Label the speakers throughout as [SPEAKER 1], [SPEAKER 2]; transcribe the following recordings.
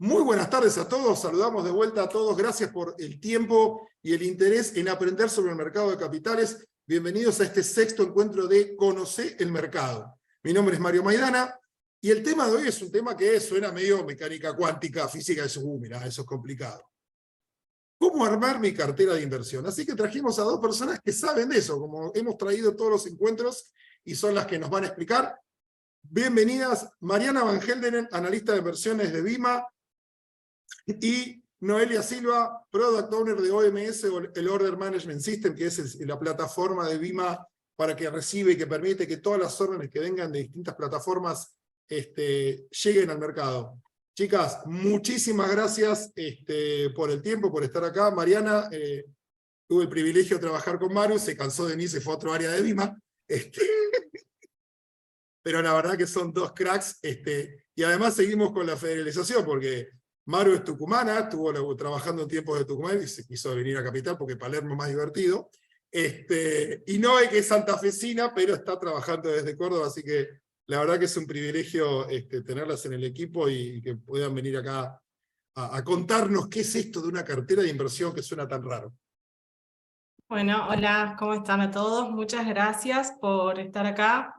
[SPEAKER 1] Muy buenas tardes a todos, saludamos de vuelta a todos, gracias por el tiempo y el interés en aprender sobre el mercado de capitales. Bienvenidos a este sexto encuentro de Conocer el Mercado. Mi nombre es Mario Maidana y el tema de hoy es un tema que suena medio mecánica cuántica, física, mirá, eso es complicado. ¿Cómo armar mi cartera de inversión? Así que trajimos a dos personas que saben de eso, como hemos traído todos los encuentros y son las que nos van a explicar. Bienvenidas, Mariana Van Gelderen, analista de inversiones de Vima, y Noelia Silva, Product Owner de OMS, el Order Management System, que es la plataforma de Vima para que recibe y que permite que todas las órdenes que vengan de distintas plataformas lleguen al mercado. Chicas, muchísimas gracias por el tiempo, por estar acá. Mariana, tuve el privilegio de trabajar con Maru, se cansó de mí, se fue a otro área de Vima. Pero la verdad que son dos cracks, y además seguimos con la federalización, porque Maru es tucumana, estuvo trabajando en tiempos de Tucumán y se quiso venir a Capital porque Palermo es más divertido. Y Noe, que es santafesina, pero está trabajando desde Córdoba, así que la verdad que es un privilegio tenerlas en el equipo y que puedan venir acá a contarnos qué es esto de una cartera de inversión que suena tan raro.
[SPEAKER 2] Bueno, hola, ¿cómo están a todos? Muchas gracias por estar acá.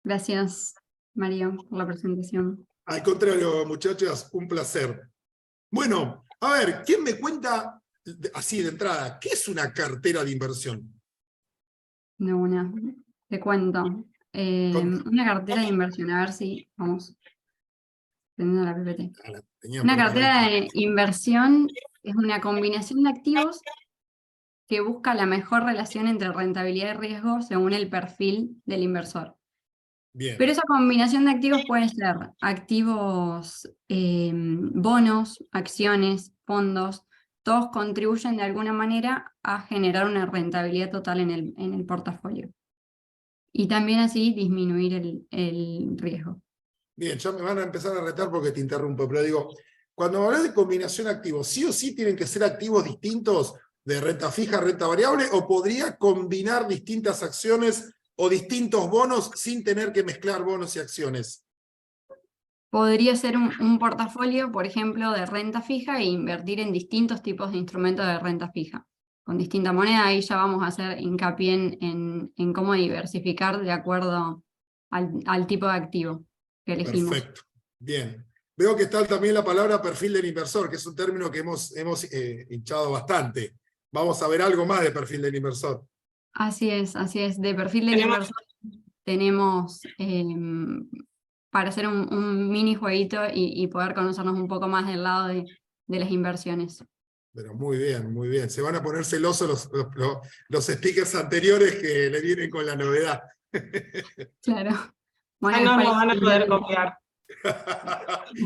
[SPEAKER 3] Gracias, Mario, por la presentación.
[SPEAKER 1] Al contrario, muchachas, un placer. Bueno, a ver, ¿quién me cuenta, así de entrada, qué es una cartera de inversión?
[SPEAKER 3] De una, te cuento. Una cartera de inversión, a ver si vamos prendiendo la PPT. Una cartera de inversión es una combinación de activos que busca la mejor relación entre rentabilidad y riesgo según el perfil del inversor.
[SPEAKER 1] Bien.
[SPEAKER 3] Pero esa combinación de activos puede ser activos, bonos, acciones, fondos, todos contribuyen de alguna manera a generar una rentabilidad total en el portafolio. Y también así disminuir el riesgo.
[SPEAKER 1] Bien, ya me van a empezar a retar porque te interrumpo, pero digo, cuando hablas de combinación de activos, ¿sí o sí tienen que ser activos distintos de renta fija, renta variable, o podría combinar distintas acciones o distintos bonos sin tener que mezclar bonos y acciones?
[SPEAKER 3] Podría ser un portafolio, por ejemplo, de renta fija e invertir en distintos tipos de instrumentos de renta fija. Con distinta moneda, ahí ya vamos a hacer hincapié en cómo diversificar de acuerdo al tipo de activo que elegimos.
[SPEAKER 1] Perfecto, bien. Veo que está también la palabra perfil del inversor, que es un término que hemos hinchado bastante. Vamos a ver algo más de perfil del inversor.
[SPEAKER 3] Así es. De perfil del inversor tenemos para hacer un mini jueguito y poder conocernos un poco más del lado de las inversiones.
[SPEAKER 1] Pero muy bien, muy bien. Se van a poner celosos los stickers anteriores que le vienen con la novedad.
[SPEAKER 3] Claro. Bueno,
[SPEAKER 2] no nos van a poder copiar.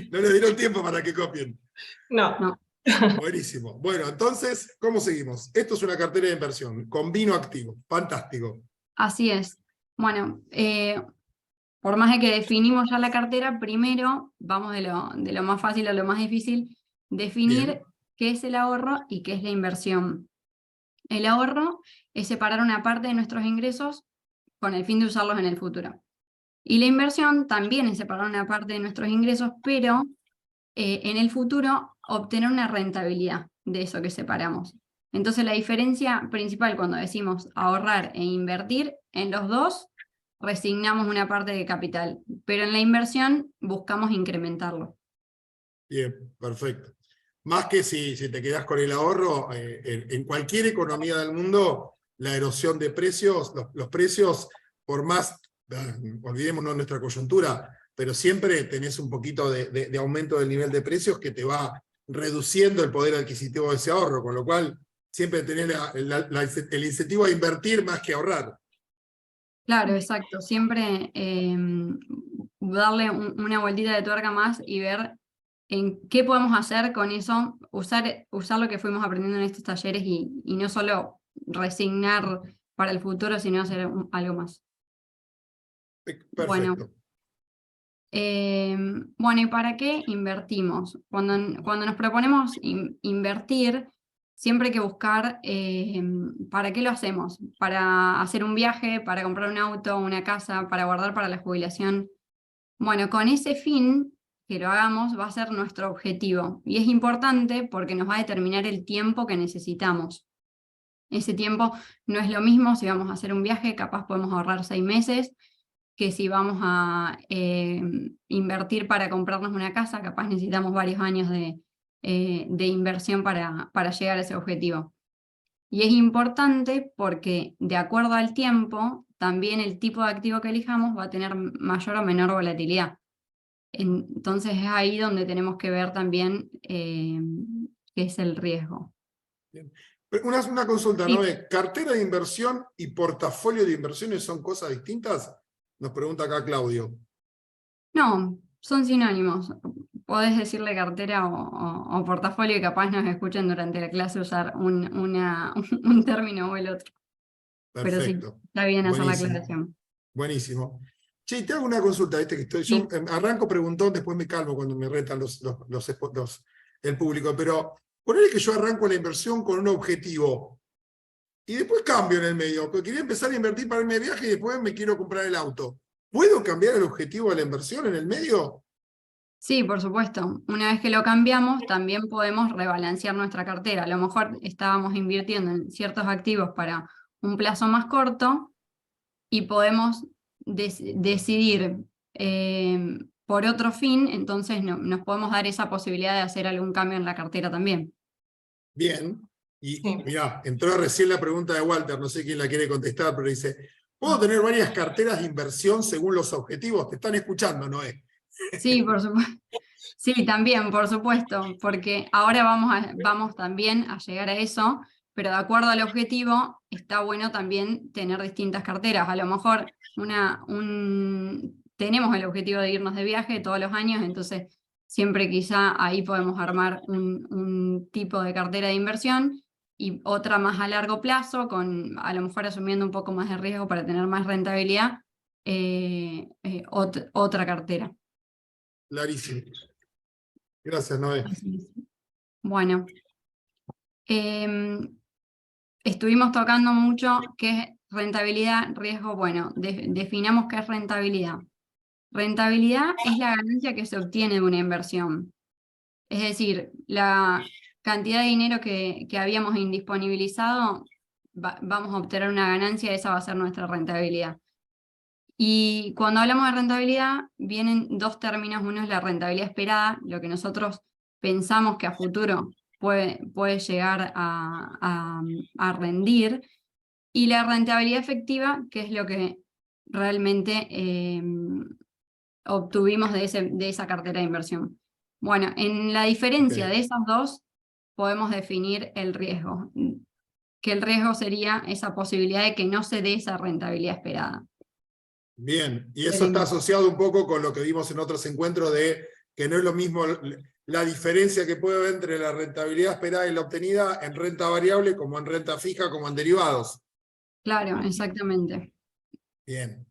[SPEAKER 1] No les dieron tiempo para que copien.
[SPEAKER 2] No.
[SPEAKER 1] Buenísimo. Bueno, entonces, ¿cómo seguimos? Esto es una cartera de inversión, con vino activo. Fantástico.
[SPEAKER 3] Así es. Bueno, por más de que definimos ya la cartera, primero vamos de lo más fácil a lo más difícil, definir
[SPEAKER 1] Bien.
[SPEAKER 3] qué es el ahorro y qué es la inversión. El ahorro es separar una parte de nuestros ingresos con el fin de usarlos en el futuro. Y la inversión también es separar una parte de nuestros ingresos, pero en el futuro obtener una rentabilidad de eso que separamos. Entonces la diferencia principal cuando decimos ahorrar e invertir, en los dos resignamos una parte de capital, pero en la inversión buscamos incrementarlo.
[SPEAKER 1] Bien, perfecto. Más que si te quedás con el ahorro, en cualquier economía del mundo, la erosión de precios, los precios, por más, olvidémonos de nuestra coyuntura, pero siempre tenés un poquito de aumento del nivel de precios que te va reduciendo el poder adquisitivo de ese ahorro, con lo cual siempre tenés el incentivo a invertir más que ahorrar.
[SPEAKER 3] Claro, exacto. Siempre darle una vueltita de tuerca más y ver en qué podemos hacer con eso, usar lo que fuimos aprendiendo en estos talleres y no solo resignar para el futuro, sino hacer algo más.
[SPEAKER 1] Perfecto.
[SPEAKER 3] Bueno, ¿y para qué invertimos? Cuando nos proponemos invertir, siempre hay que buscar para qué lo hacemos. Para hacer un viaje, para comprar un auto, una casa, para guardar para la jubilación. Bueno, con ese fin que lo hagamos va a ser nuestro objetivo. Y es importante porque nos va a determinar el tiempo que necesitamos. Ese tiempo no es lo mismo si vamos a hacer un viaje, capaz podemos ahorrar 6 meses, que si vamos a invertir para comprarnos una casa, capaz necesitamos varios años de inversión para llegar a ese objetivo. Y es importante porque de acuerdo al tiempo, también el tipo de activo que elijamos va a tener mayor o menor volatilidad. Entonces es ahí donde tenemos que ver también qué es el riesgo.
[SPEAKER 1] Bien. Una consulta,
[SPEAKER 3] Sí.
[SPEAKER 1] Noé. ¿Cartera de inversión y portafolio de inversiones son cosas distintas? Nos pregunta acá Claudio.
[SPEAKER 3] No, son sinónimos. Podés decirle cartera o portafolio y capaz nos escuchen durante la clase usar un término o el otro. Pero sí,
[SPEAKER 1] Perfecto.
[SPEAKER 3] está bien hacer la
[SPEAKER 1] Buenísimo.
[SPEAKER 3] aclaración.
[SPEAKER 1] Buenísimo. Che, te hago una consulta, ¿viste? Que estoy,
[SPEAKER 3] Sí.
[SPEAKER 1] yo arranco preguntón, después me calmo cuando me retan el público, pero ponele que yo arranco la inversión con un objetivo y después cambio en el medio, porque quería empezar a invertir para irme de viaje y después me quiero comprar el auto. ¿Puedo cambiar el objetivo de la inversión en el medio?
[SPEAKER 3] Sí, por supuesto. Una vez que lo cambiamos, también podemos rebalancear nuestra cartera. A lo mejor estábamos invirtiendo en ciertos activos para un plazo más corto y podemos decidir por otro fin, entonces nos podemos dar esa posibilidad de hacer algún cambio en la cartera también.
[SPEAKER 1] Bien. Y
[SPEAKER 2] Sí.
[SPEAKER 1] mirá, entró recién la pregunta de Walter, no sé quién la quiere contestar, pero dice, ¿puedo tener varias carteras de inversión según los objetivos? Te están escuchando, Noé.
[SPEAKER 3] Sí, por supuesto. Sí, también, por supuesto, porque ahora vamos también a llegar a eso, pero de acuerdo al objetivo, está bueno también tener distintas carteras. A lo mejor tenemos el objetivo de irnos de viaje todos los años, entonces siempre quizá ahí podemos armar un tipo de cartera de inversión y otra más a largo plazo, a lo mejor asumiendo un poco más de riesgo para tener más rentabilidad, otra cartera.
[SPEAKER 1] Clarísimo. Gracias, Noé.
[SPEAKER 3] Así es. Bueno, estuvimos tocando mucho qué es rentabilidad, riesgo. Bueno, definamos qué es rentabilidad. Rentabilidad es la ganancia que se obtiene de una inversión. Es decir, la cantidad de dinero que habíamos indisponibilizado, vamos a obtener una ganancia, esa va a ser nuestra rentabilidad. Y cuando hablamos de rentabilidad, vienen dos términos. Uno es la rentabilidad esperada, lo que nosotros pensamos que a futuro puede llegar a rendir, y la rentabilidad efectiva, que es lo que realmente obtuvimos de esa cartera de inversión. Bueno, en la diferencia de esas dos, podemos definir el riesgo, que el riesgo sería esa posibilidad de que no se dé esa rentabilidad esperada.
[SPEAKER 1] Bien, y eso está asociado un poco con lo que vimos en otros encuentros de que no es lo mismo la diferencia que puede haber entre la rentabilidad esperada y la obtenida en renta variable como en renta fija, como en derivados.
[SPEAKER 3] Claro, exactamente.
[SPEAKER 1] Bien.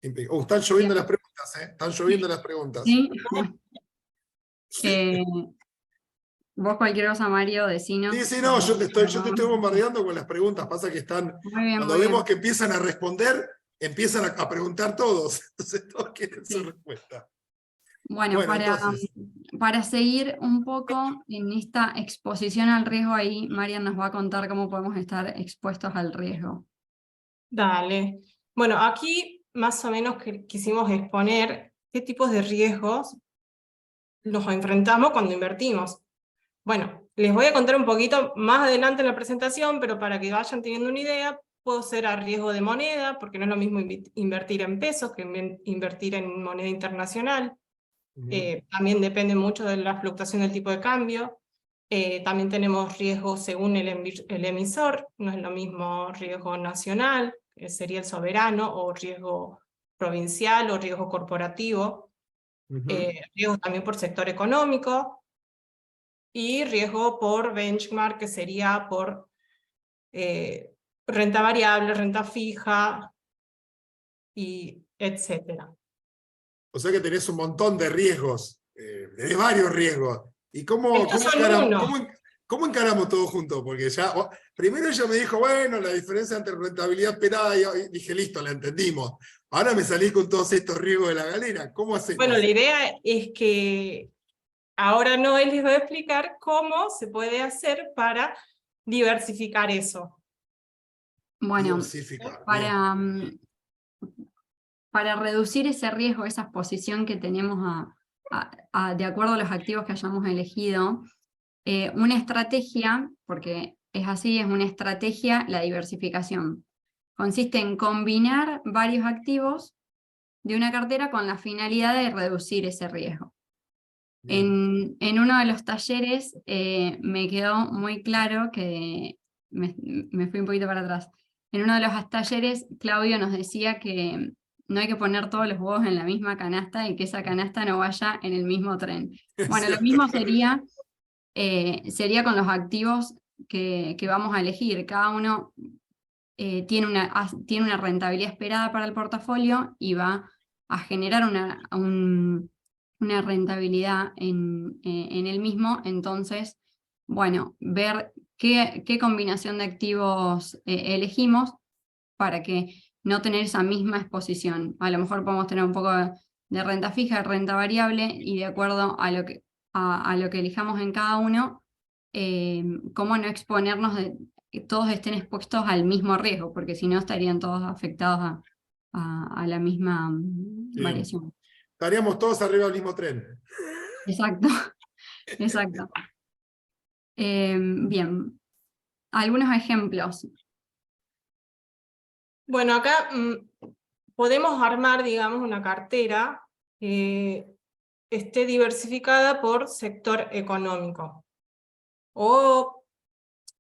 [SPEAKER 1] Están lloviendo las preguntas, ¿eh? Están lloviendo las preguntas.
[SPEAKER 3] ¿Sí? Vos cualquier cosa, Mario, decinos.
[SPEAKER 1] Sí, no, yo te estoy bombardeando con las preguntas. Pasa que están,
[SPEAKER 3] Muy bien,
[SPEAKER 1] cuando
[SPEAKER 3] muy
[SPEAKER 1] vemos
[SPEAKER 3] bien.
[SPEAKER 1] que empiezan a responder, empiezan a preguntar todos. Entonces todos quieren su
[SPEAKER 3] Sí.
[SPEAKER 1] respuesta.
[SPEAKER 3] Bueno,
[SPEAKER 1] entonces,
[SPEAKER 3] para seguir un poco en esta exposición al riesgo, ahí Marian nos va a contar cómo podemos estar expuestos al riesgo.
[SPEAKER 2] Dale. Bueno, aquí más o menos quisimos exponer qué tipos de riesgos nos enfrentamos cuando invertimos. Bueno, les voy a contar un poquito más adelante en la presentación, pero para que vayan teniendo una idea, puedo ser a riesgo de moneda, porque no es lo mismo invertir en pesos que invertir en moneda internacional. También depende mucho de la fluctuación del tipo de cambio. También tenemos riesgo según el emisor, no es lo mismo riesgo nacional, que sería el soberano, o riesgo provincial o riesgo corporativo. Riesgo también por sector económico, y riesgo por benchmark, que sería por renta variable, renta fija, y etcétera.
[SPEAKER 1] O sea que tenés un montón de riesgos, tenés varios riesgos. ¿Y cómo ¿Cómo encaramos todo juntos? Porque ya, primero ella me dijo, bueno, la diferencia entre rentabilidad esperada, y dije, listo, la entendimos. Ahora me salís con todos estos riesgos de la galera. ¿Cómo hacemos?
[SPEAKER 2] Bueno, la idea es que ahora Noel les va a explicar cómo se puede hacer para diversificar eso.
[SPEAKER 3] Bueno,
[SPEAKER 1] Diversificar. Bien.
[SPEAKER 3] para reducir ese riesgo, esa exposición que tenemos de acuerdo a los activos que hayamos elegido, una estrategia, porque es así, es una estrategia la diversificación. Consiste en combinar varios activos de una cartera con la finalidad de reducir ese riesgo. En uno de los talleres me quedó muy claro que, me fui un poquito para atrás, en uno de los talleres Claudio nos decía que no hay que poner todos los huevos en la misma canasta y que esa canasta no vaya en el mismo tren. Bueno, lo mismo sería con los activos que vamos a elegir. Cada uno tiene una rentabilidad esperada para el portafolio y va a generar una rentabilidad en el mismo. Entonces, bueno, ver qué combinación de activos elegimos para que no tener esa misma exposición. A lo mejor podemos tener un poco de renta fija, renta variable, y de acuerdo a lo que elijamos en cada uno, cómo no exponernos que todos estén expuestos al mismo riesgo, porque si no estarían todos afectados a la misma variación.
[SPEAKER 1] Estaríamos todos arriba del mismo tren.
[SPEAKER 3] Exacto, exacto. Bien, algunos ejemplos.
[SPEAKER 2] Bueno, acá podemos armar, digamos, una cartera que esté diversificada por sector económico. O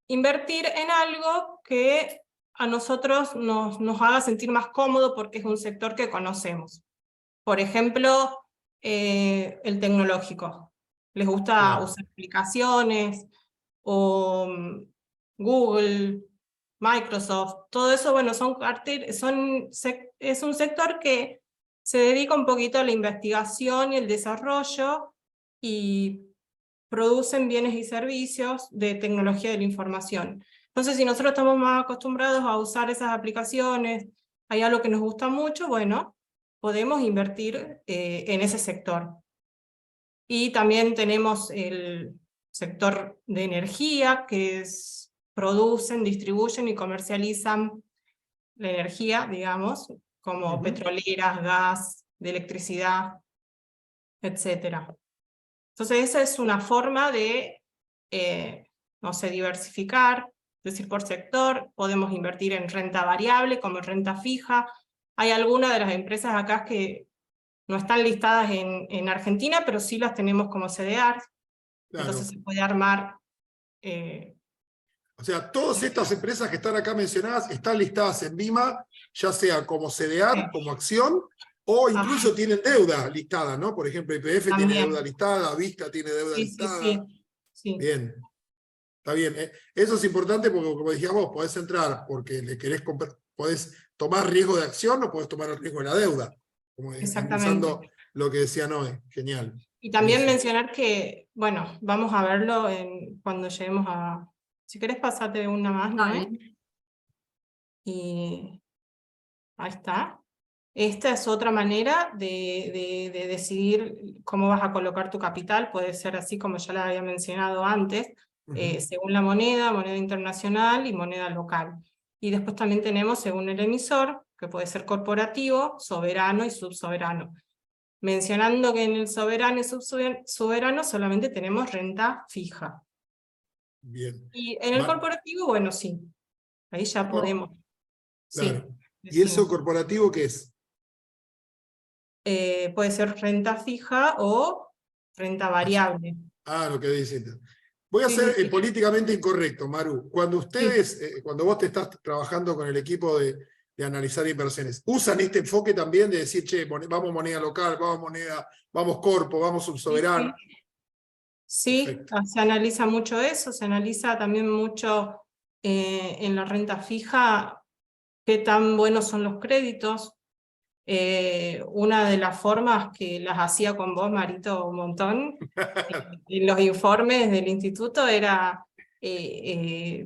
[SPEAKER 2] invertir en algo que a nosotros nos haga sentir más cómodo porque es un sector que conocemos. Por ejemplo, el tecnológico. Les gusta usar aplicaciones, o Google, Microsoft, todo eso, bueno, es un sector que se dedica un poquito a la investigación y el desarrollo, y producen bienes y servicios de tecnología de la información. Entonces, si nosotros estamos más acostumbrados a usar esas aplicaciones, hay algo que nos gusta mucho, bueno, podemos invertir en ese sector. Y también tenemos el sector de energía, que producen, distribuyen y comercializan la energía, digamos, como petroleras, gas, de electricidad, etc. Entonces esa es una forma de, no sé, diversificar, es decir, por sector. Podemos invertir en renta variable como en renta fija. Hay algunas de las empresas acá que no están listadas en Argentina, pero sí las tenemos como CDR. Claro. Entonces se puede armar.
[SPEAKER 1] O sea, todas estas empresas que están acá mencionadas están listadas en BIMA, ya sea como CDR, como acción, o incluso tienen deuda listada, ¿no? Por ejemplo, YPF tiene deuda listada, Vista tiene deuda listada. Sí. Bien. Está bien. Eso es importante porque, como decías vos, podés entrar porque le querés comprar, podés tomar riesgo de acción o podés tomar el riesgo de la deuda. Como usando lo que decía Noé. Genial.
[SPEAKER 2] Y también mencionar que, bueno, vamos a verlo cuando lleguemos a... Si querés, pasate una más, Noé. Y ahí está. Esta es otra manera de decidir cómo vas a colocar tu capital. Puede ser así como ya la había mencionado antes, según la moneda internacional y moneda local. Y después también tenemos según el emisor, que puede ser corporativo, soberano y subsoberano. Mencionando que en el soberano y subsoberano solamente tenemos renta fija.
[SPEAKER 1] Bien.
[SPEAKER 2] Y en el corporativo, bueno, sí. Ahí ya podemos.
[SPEAKER 1] Claro. Sí, ¿y eso corporativo qué es?
[SPEAKER 2] Puede ser renta fija o renta variable.
[SPEAKER 1] Lo que dice. Voy a ser políticamente incorrecto, Maru. Cuando ustedes, cuando vos te estás trabajando con el equipo de analizar inversiones, ¿usan este enfoque también de decir, che, vamos moneda local, vamos corpo, vamos subsoberano?
[SPEAKER 2] Sí, se analiza mucho eso, se analiza también mucho en la renta fija qué tan buenos son los créditos. Una de las formas que las hacía con vos, Marito, un montón, en los informes del instituto era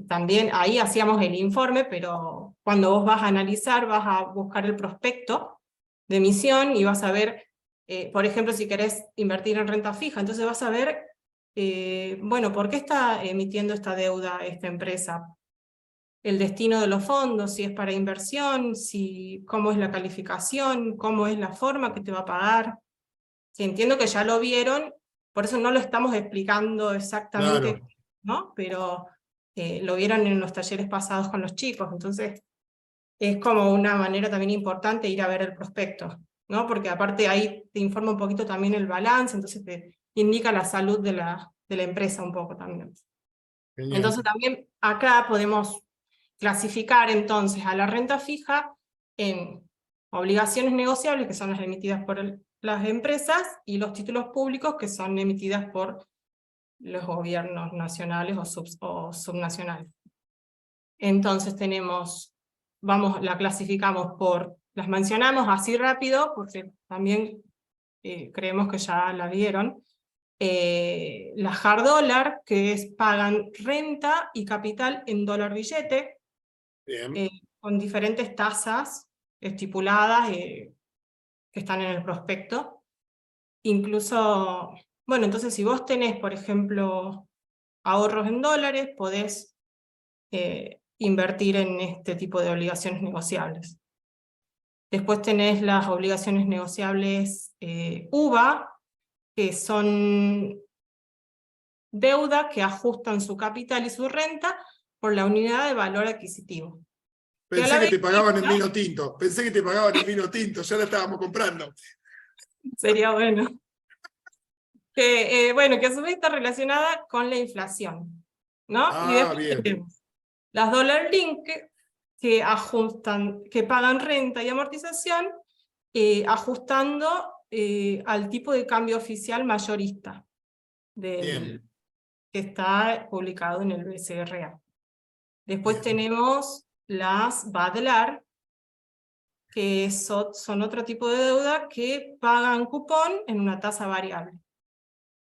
[SPEAKER 2] también ahí hacíamos el informe, pero cuando vos vas a analizar, vas a buscar el prospecto de emisión y vas a ver, por ejemplo, si querés invertir en renta fija, entonces vas a ver, bueno, ¿por qué está emitiendo esta deuda esta empresa? El destino de los fondos, si es para inversión, cómo es la calificación, cómo es la forma que te va a pagar. Sí, entiendo que ya lo vieron, por eso no lo estamos explicando exactamente,
[SPEAKER 1] Claro,
[SPEAKER 2] ¿no? Pero lo vieron en los talleres pasados con los chicos, entonces es como una manera también importante ir a ver el prospecto, ¿no? Porque aparte ahí te informa un poquito también el balance, entonces te indica la salud de la empresa un poco también.
[SPEAKER 1] genial.
[SPEAKER 2] Entonces también acá podemos clasificar entonces a la renta fija en obligaciones negociables, que son las emitidas por las empresas, y los títulos públicos, que son emitidas por los gobiernos nacionales o subnacionales. Entonces la clasificamos las mencionamos así rápido, porque también creemos que ya la vieron. La hard dollar, que pagan renta y capital en dólar billete,
[SPEAKER 1] Bien.
[SPEAKER 2] con diferentes tasas estipuladas que están en el prospecto. Incluso, bueno, entonces si vos tenés, por ejemplo, ahorros en dólares, podés invertir en este tipo de obligaciones negociables. Después tenés las obligaciones negociables UVA, que son deuda que ajustan su capital y su renta por la unidad de valor adquisitivo. Que a
[SPEAKER 1] Pensé
[SPEAKER 2] la
[SPEAKER 1] que
[SPEAKER 2] vez
[SPEAKER 1] te pagaban en vino tinto, pensé que te pagaban en vino tinto, ya la estábamos comprando.
[SPEAKER 2] sería bueno. Bueno, que a su vez está relacionada con la inflación, ¿no? Y
[SPEAKER 1] Ah,
[SPEAKER 2] después
[SPEAKER 1] bien,
[SPEAKER 2] tenemos las dollar link que ajustan, que pagan renta y amortización, ajustando al tipo de cambio oficial mayorista
[SPEAKER 1] bien,
[SPEAKER 2] que está publicado en el BCRA. Después
[SPEAKER 1] bien,
[SPEAKER 2] tenemos las BADLAR, que son otro tipo de deuda que pagan cupón en una tasa variable,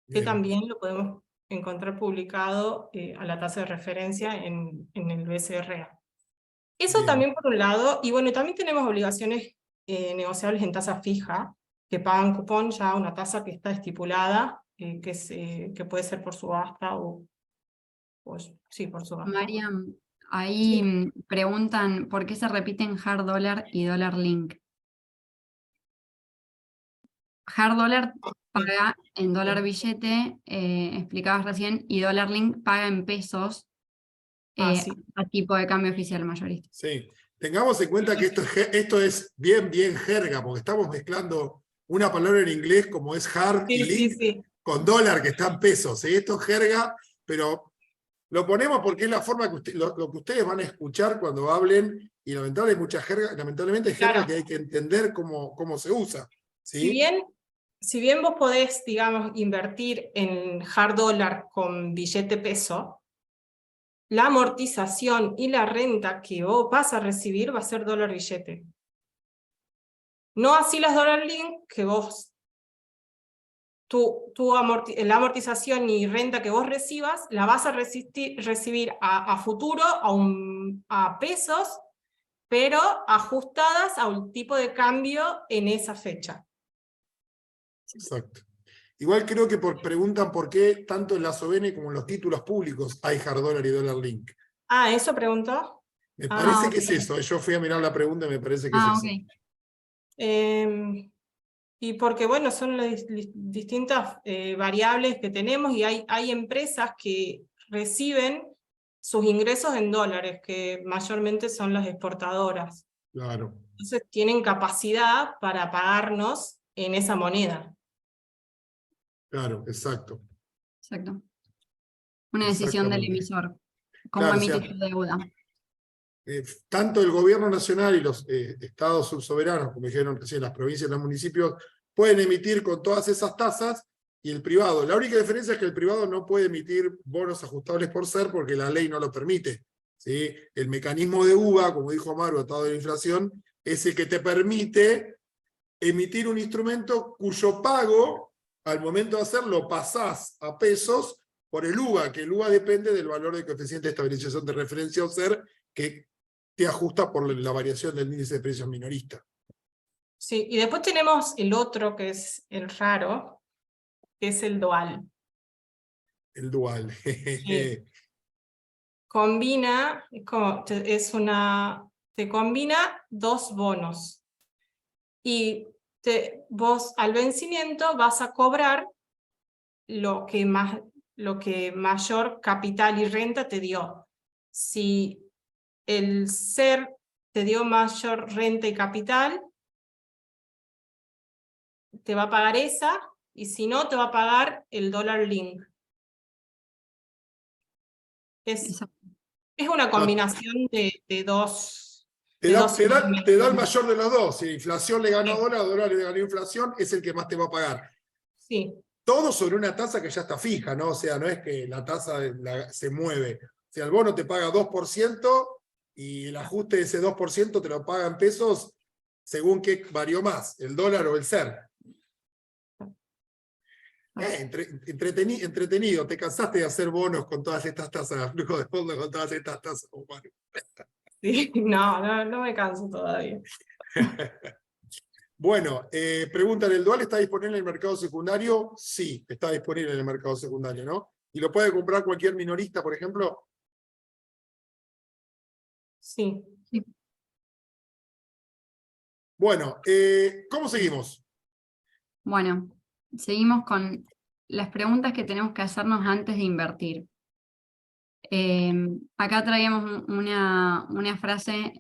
[SPEAKER 2] que
[SPEAKER 1] bien,
[SPEAKER 2] también lo podemos encontrar publicado a la tasa de referencia en el BCRA. Eso
[SPEAKER 1] bien.
[SPEAKER 2] también por un lado, y bueno, también tenemos obligaciones negociables en tasa fija, que pagan cupón ya una tasa que está estipulada, que puede ser por subasta sí, por subasta.
[SPEAKER 3] Mariam, ahí
[SPEAKER 2] Sí.
[SPEAKER 3] preguntan por qué se repiten hard dollar y dollar link. Hard dollar paga en dólar billete, explicabas recién, y dólar link paga en pesos
[SPEAKER 2] Sí.
[SPEAKER 3] a tipo de cambio oficial mayorista.
[SPEAKER 1] Sí. Tengamos en cuenta que esto es bien, bien jerga, porque estamos mezclando una palabra en inglés como es hard y
[SPEAKER 2] Sí,
[SPEAKER 1] link
[SPEAKER 2] sí.
[SPEAKER 1] con dólar que está en pesos. ¿Sí? Esto es jerga, pero lo ponemos porque es la forma que lo que ustedes van a escuchar cuando hablen, y lamentablemente hay jerga
[SPEAKER 2] Claro.
[SPEAKER 1] que hay que entender cómo se usa. ¿Sí?
[SPEAKER 2] Si bien vos podés, digamos, invertir en hard dollar con billete peso, la amortización y la renta que vos vas a recibir va a ser dólar billete. No así las dólar link, que la amortización y renta que vos recibas, la vas a recibir a futuro, a pesos, pero ajustadas a un tipo de cambio en esa fecha.
[SPEAKER 1] Exacto. Igual creo que preguntan por qué tanto en la SOBENE como en los títulos públicos hay hard dollar y dólar link.
[SPEAKER 2] ¿Eso preguntó?
[SPEAKER 1] Me parece que
[SPEAKER 3] ok.
[SPEAKER 1] es eso. Yo fui a mirar la pregunta y me parece que es eso.
[SPEAKER 3] Ok.
[SPEAKER 2] Y porque, bueno, son las distintas variables que tenemos, y hay empresas que reciben sus ingresos en dólares, que mayormente son las exportadoras.
[SPEAKER 1] Claro,
[SPEAKER 2] Entonces tienen capacidad para pagarnos en esa moneda.
[SPEAKER 1] claro, exacto.
[SPEAKER 3] Exacto. Una decisión del
[SPEAKER 1] Exactamente.
[SPEAKER 3] emisor. ¿Cómo
[SPEAKER 1] Claro, o
[SPEAKER 3] emite
[SPEAKER 1] sea,
[SPEAKER 3] su deuda?
[SPEAKER 1] tanto el gobierno nacional y los estados subsoberanos, como dijeron recién, las provincias y los municipios, pueden emitir con todas esas tasas, y el privado. La única diferencia es que el privado no puede emitir bonos ajustables por ser porque la ley no lo permite. ¿Sí? El mecanismo de UVA, como dijo Maru, atado de la inflación, es el que te permite emitir un instrumento cuyo pago, al momento de hacerlo, pasás a pesos, por el UVA, que el UVA depende del valor del coeficiente de estabilización de referencia o SER, que te ajusta por la variación del índice de precios minorista.
[SPEAKER 2] Sí, y después tenemos el otro, que es el raro, que es el dual.
[SPEAKER 1] El dual.
[SPEAKER 2] Sí. Combina, te combina dos bonos. Y vos al vencimiento vas a cobrar lo que mayor capital y renta te dio. Si el SER te dio mayor renta y capital, te va a pagar esa, y si no, te va a pagar el dólar link. Es una combinación de dos.
[SPEAKER 1] Te da el mayor de los dos. Si inflación le ganó a dólar le ganó inflación, es el que más te va a pagar.
[SPEAKER 2] Sí.
[SPEAKER 1] Todo sobre una tasa que ya está fija, ¿no? O sea, no es que la tasa se mueve. O sea, el bono te paga 2% y el ajuste de ese 2% te lo pagan pesos según qué varió más, el dólar o el SER. Entretenido. Te cansaste de hacer bonos con todas estas tasas, flujo de fondo con todas estas tasas, Omar.
[SPEAKER 2] Sí, no me canso todavía.
[SPEAKER 1] Bueno, preguntan, ¿el dual está disponible en el mercado secundario? Sí, está disponible en el mercado secundario, ¿no? ¿Y lo puede comprar cualquier minorista, por ejemplo?
[SPEAKER 2] Sí.
[SPEAKER 1] Bueno, ¿cómo seguimos?
[SPEAKER 3] Bueno, seguimos con las preguntas que tenemos que hacernos antes de invertir. Acá traíamos una frase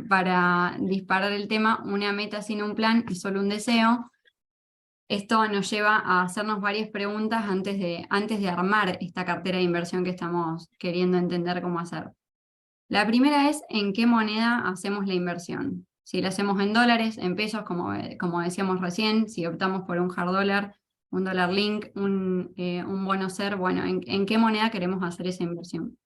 [SPEAKER 3] para disparar el tema: una meta sin un plan es solo un deseo. Esto nos lleva a hacernos varias preguntas antes de armar esta cartera de inversión que estamos queriendo entender cómo hacer. La primera es: ¿en qué moneda hacemos la inversión? Si la hacemos en dólares, en pesos, como decíamos recién, si optamos por un hard dólar, un dólar link, un bono SER, bueno, ¿en qué moneda queremos hacer esa inversión?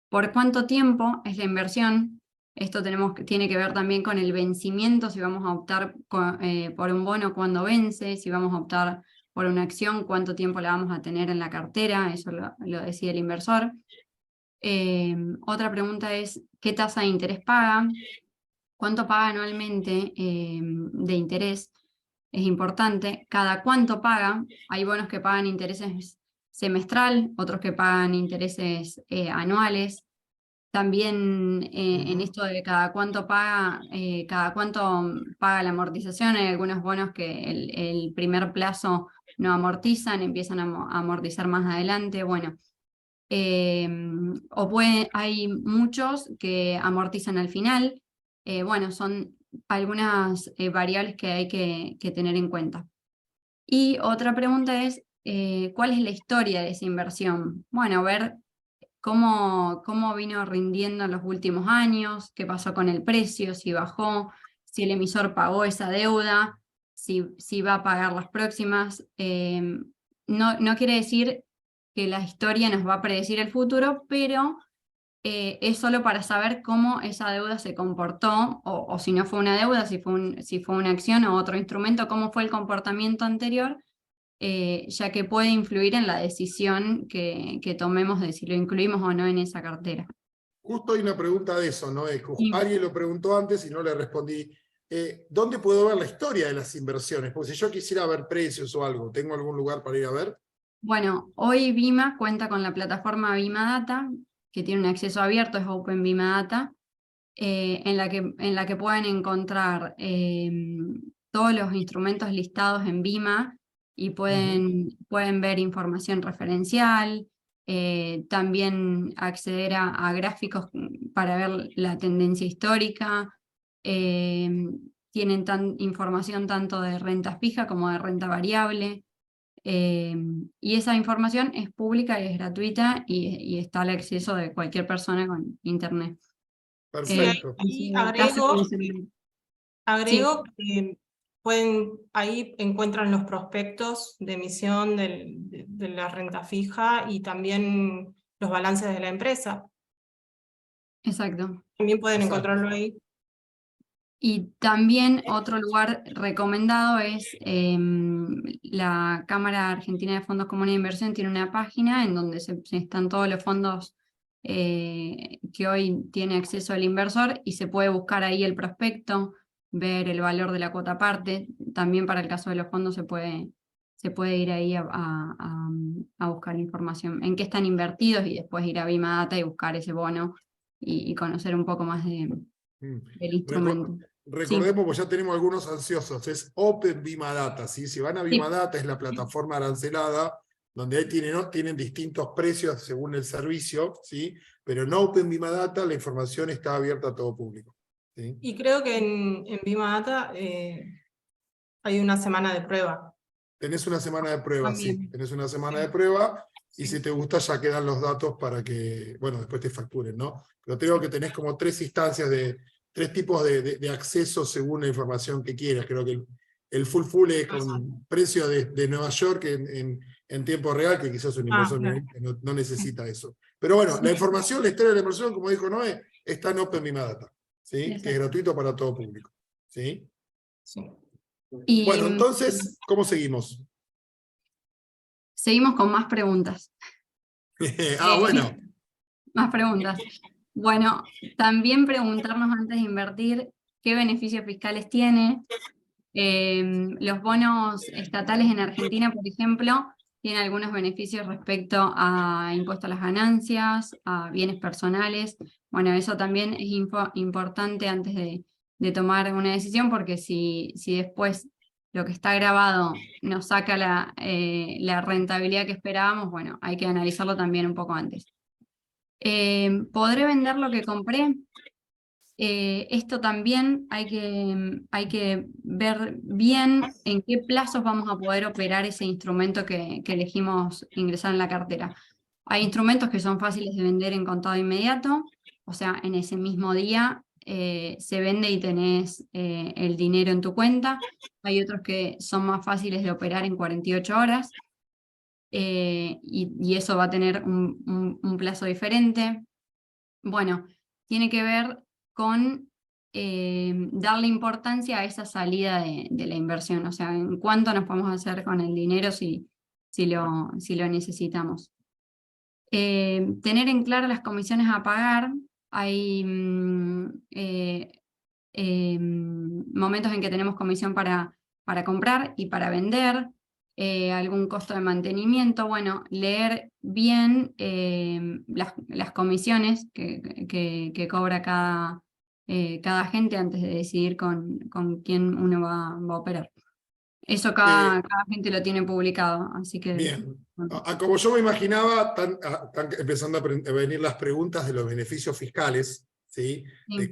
[SPEAKER 3] ¿Por cuánto tiempo es la inversión? Esto tiene que ver también con el vencimiento, si vamos a optar por un bono, cuándo vence, si vamos a optar por una acción, cuánto tiempo la vamos a tener en la cartera, eso lo decide el inversor. Otra pregunta es: ¿qué tasa de interés paga? ¿Cuánto paga anualmente de interés? Es importante. ¿Cada cuánto paga? Hay bonos que pagan intereses semestral, otros que pagan intereses anuales. También en esto de cada cuánto paga la amortización, hay algunos bonos que el primer plazo no amortizan, empiezan a amortizar más adelante. Bueno, hay muchos que amortizan al final. Bueno, son algunas variables que hay que tener en cuenta. Y otra pregunta es: ¿cuál es la historia de esa inversión? Bueno, ver cómo vino rindiendo en los últimos años, qué pasó con el precio, si bajó, si el emisor pagó esa deuda, si va a pagar las próximas. No quiere decir que la historia nos va a predecir el futuro, pero es solo para saber cómo esa deuda se comportó, o si no fue una deuda, si fue una acción o otro instrumento, cómo fue el comportamiento anterior, ya que puede influir en la decisión que tomemos de si lo incluimos o no en esa cartera.
[SPEAKER 1] Justo hay una pregunta de eso, ¿no?
[SPEAKER 3] Sí.
[SPEAKER 1] Alguien lo preguntó antes y no le respondí. ¿Dónde puedo ver la historia de las inversiones? Porque si yo quisiera ver precios o algo, ¿tengo algún lugar para ir a ver?
[SPEAKER 3] Bueno, hoy Vima cuenta con la plataforma Vima Data, que tiene un acceso abierto, es Open Vima Data, en la que pueden encontrar todos los instrumentos listados en Vima y pueden ver información referencial, también acceder a gráficos para ver la tendencia histórica. Tienen información tanto de renta fija como de renta variable. Y esa información es pública y es gratuita y está al acceso de cualquier persona con internet.
[SPEAKER 1] Perfecto.
[SPEAKER 2] Ahí
[SPEAKER 3] Sí.
[SPEAKER 2] agrego que ahí encuentran los prospectos de emisión de la renta fija y también los balances de la empresa.
[SPEAKER 3] Exacto.
[SPEAKER 2] También pueden encontrarlo ahí.
[SPEAKER 3] Y también otro lugar recomendado es la Cámara Argentina de Fondos Comunes de Inversión, tiene una página en donde están todos los fondos que hoy tiene acceso el inversor y se puede buscar ahí el prospecto, ver el valor de la cuota aparte. También para el caso de los fondos se puede ir ahí a buscar información en qué están invertidos y después ir a Bimadata y buscar ese bono y conocer un poco más del instrumento.
[SPEAKER 1] Recordemos, pues ya tenemos algunos ansiosos, es Open Bimadata, ¿sí? Si van a Bimadata, es la plataforma arancelada, donde ahí tienen distintos precios según el servicio, ¿sí? Pero en Open Bimadata la información está abierta a todo público, ¿sí?
[SPEAKER 2] Y creo que en Bimadata hay una semana de prueba.
[SPEAKER 1] Tenés una semana de prueba,
[SPEAKER 2] También.
[SPEAKER 1] sí. Tenés una semana de prueba, y si te gusta ya quedan los datos para que, bueno, después te facturen, ¿no? Pero creo que tenés como 3 instancias tres tipos de acceso según la información que quieras. Creo que el full es con precio de Nueva York en tiempo real, que quizás un inversor
[SPEAKER 2] Claro.
[SPEAKER 1] no necesita eso. Pero bueno, la información, la historia de la inversión, como dijo Noé, está en Open Bimadata, ¿sí?
[SPEAKER 3] Exacto.
[SPEAKER 1] Que es gratuito para todo público, ¿sí?
[SPEAKER 2] Sí.
[SPEAKER 3] Y,
[SPEAKER 1] Bueno, entonces, ¿cómo seguimos?
[SPEAKER 3] seguimos con más preguntas.
[SPEAKER 1] Bueno.
[SPEAKER 3] Más preguntas. Bueno, también preguntarnos antes de invertir qué beneficios fiscales tiene. Los bonos estatales en Argentina, por ejemplo, tienen algunos beneficios respecto a impuesto a las ganancias, a bienes personales. Bueno, eso también es importante antes de tomar una decisión, porque si después lo que está grabado nos saca la rentabilidad que esperábamos, bueno, hay que analizarlo también un poco antes. ¿Podré vender lo que compré? Esto también hay que ver bien en qué plazos vamos a poder operar ese instrumento que elegimos ingresar en la cartera. Hay instrumentos que son fáciles de vender en contado inmediato, o sea, en ese mismo día se vende y tenés el dinero en tu cuenta. Hay otros que son más fáciles de operar en 48 horas. Y eso va a tener un plazo diferente. Bueno, tiene que ver con darle importancia a esa salida de la inversión, o sea, en cuánto nos podemos hacer con el dinero si lo necesitamos. Tener en claro las comisiones a pagar. Hay momentos en que tenemos comisión para comprar y para vender, algún costo de mantenimiento. Bueno, leer bien las comisiones que cobra cada agente antes de decidir con quién uno va a operar. Eso cada agente lo tiene publicado, así que...
[SPEAKER 1] Bien.
[SPEAKER 3] Bueno.
[SPEAKER 1] Como yo me imaginaba, están empezando a venir las preguntas de los beneficios fiscales, ¿sí?
[SPEAKER 3] Sí.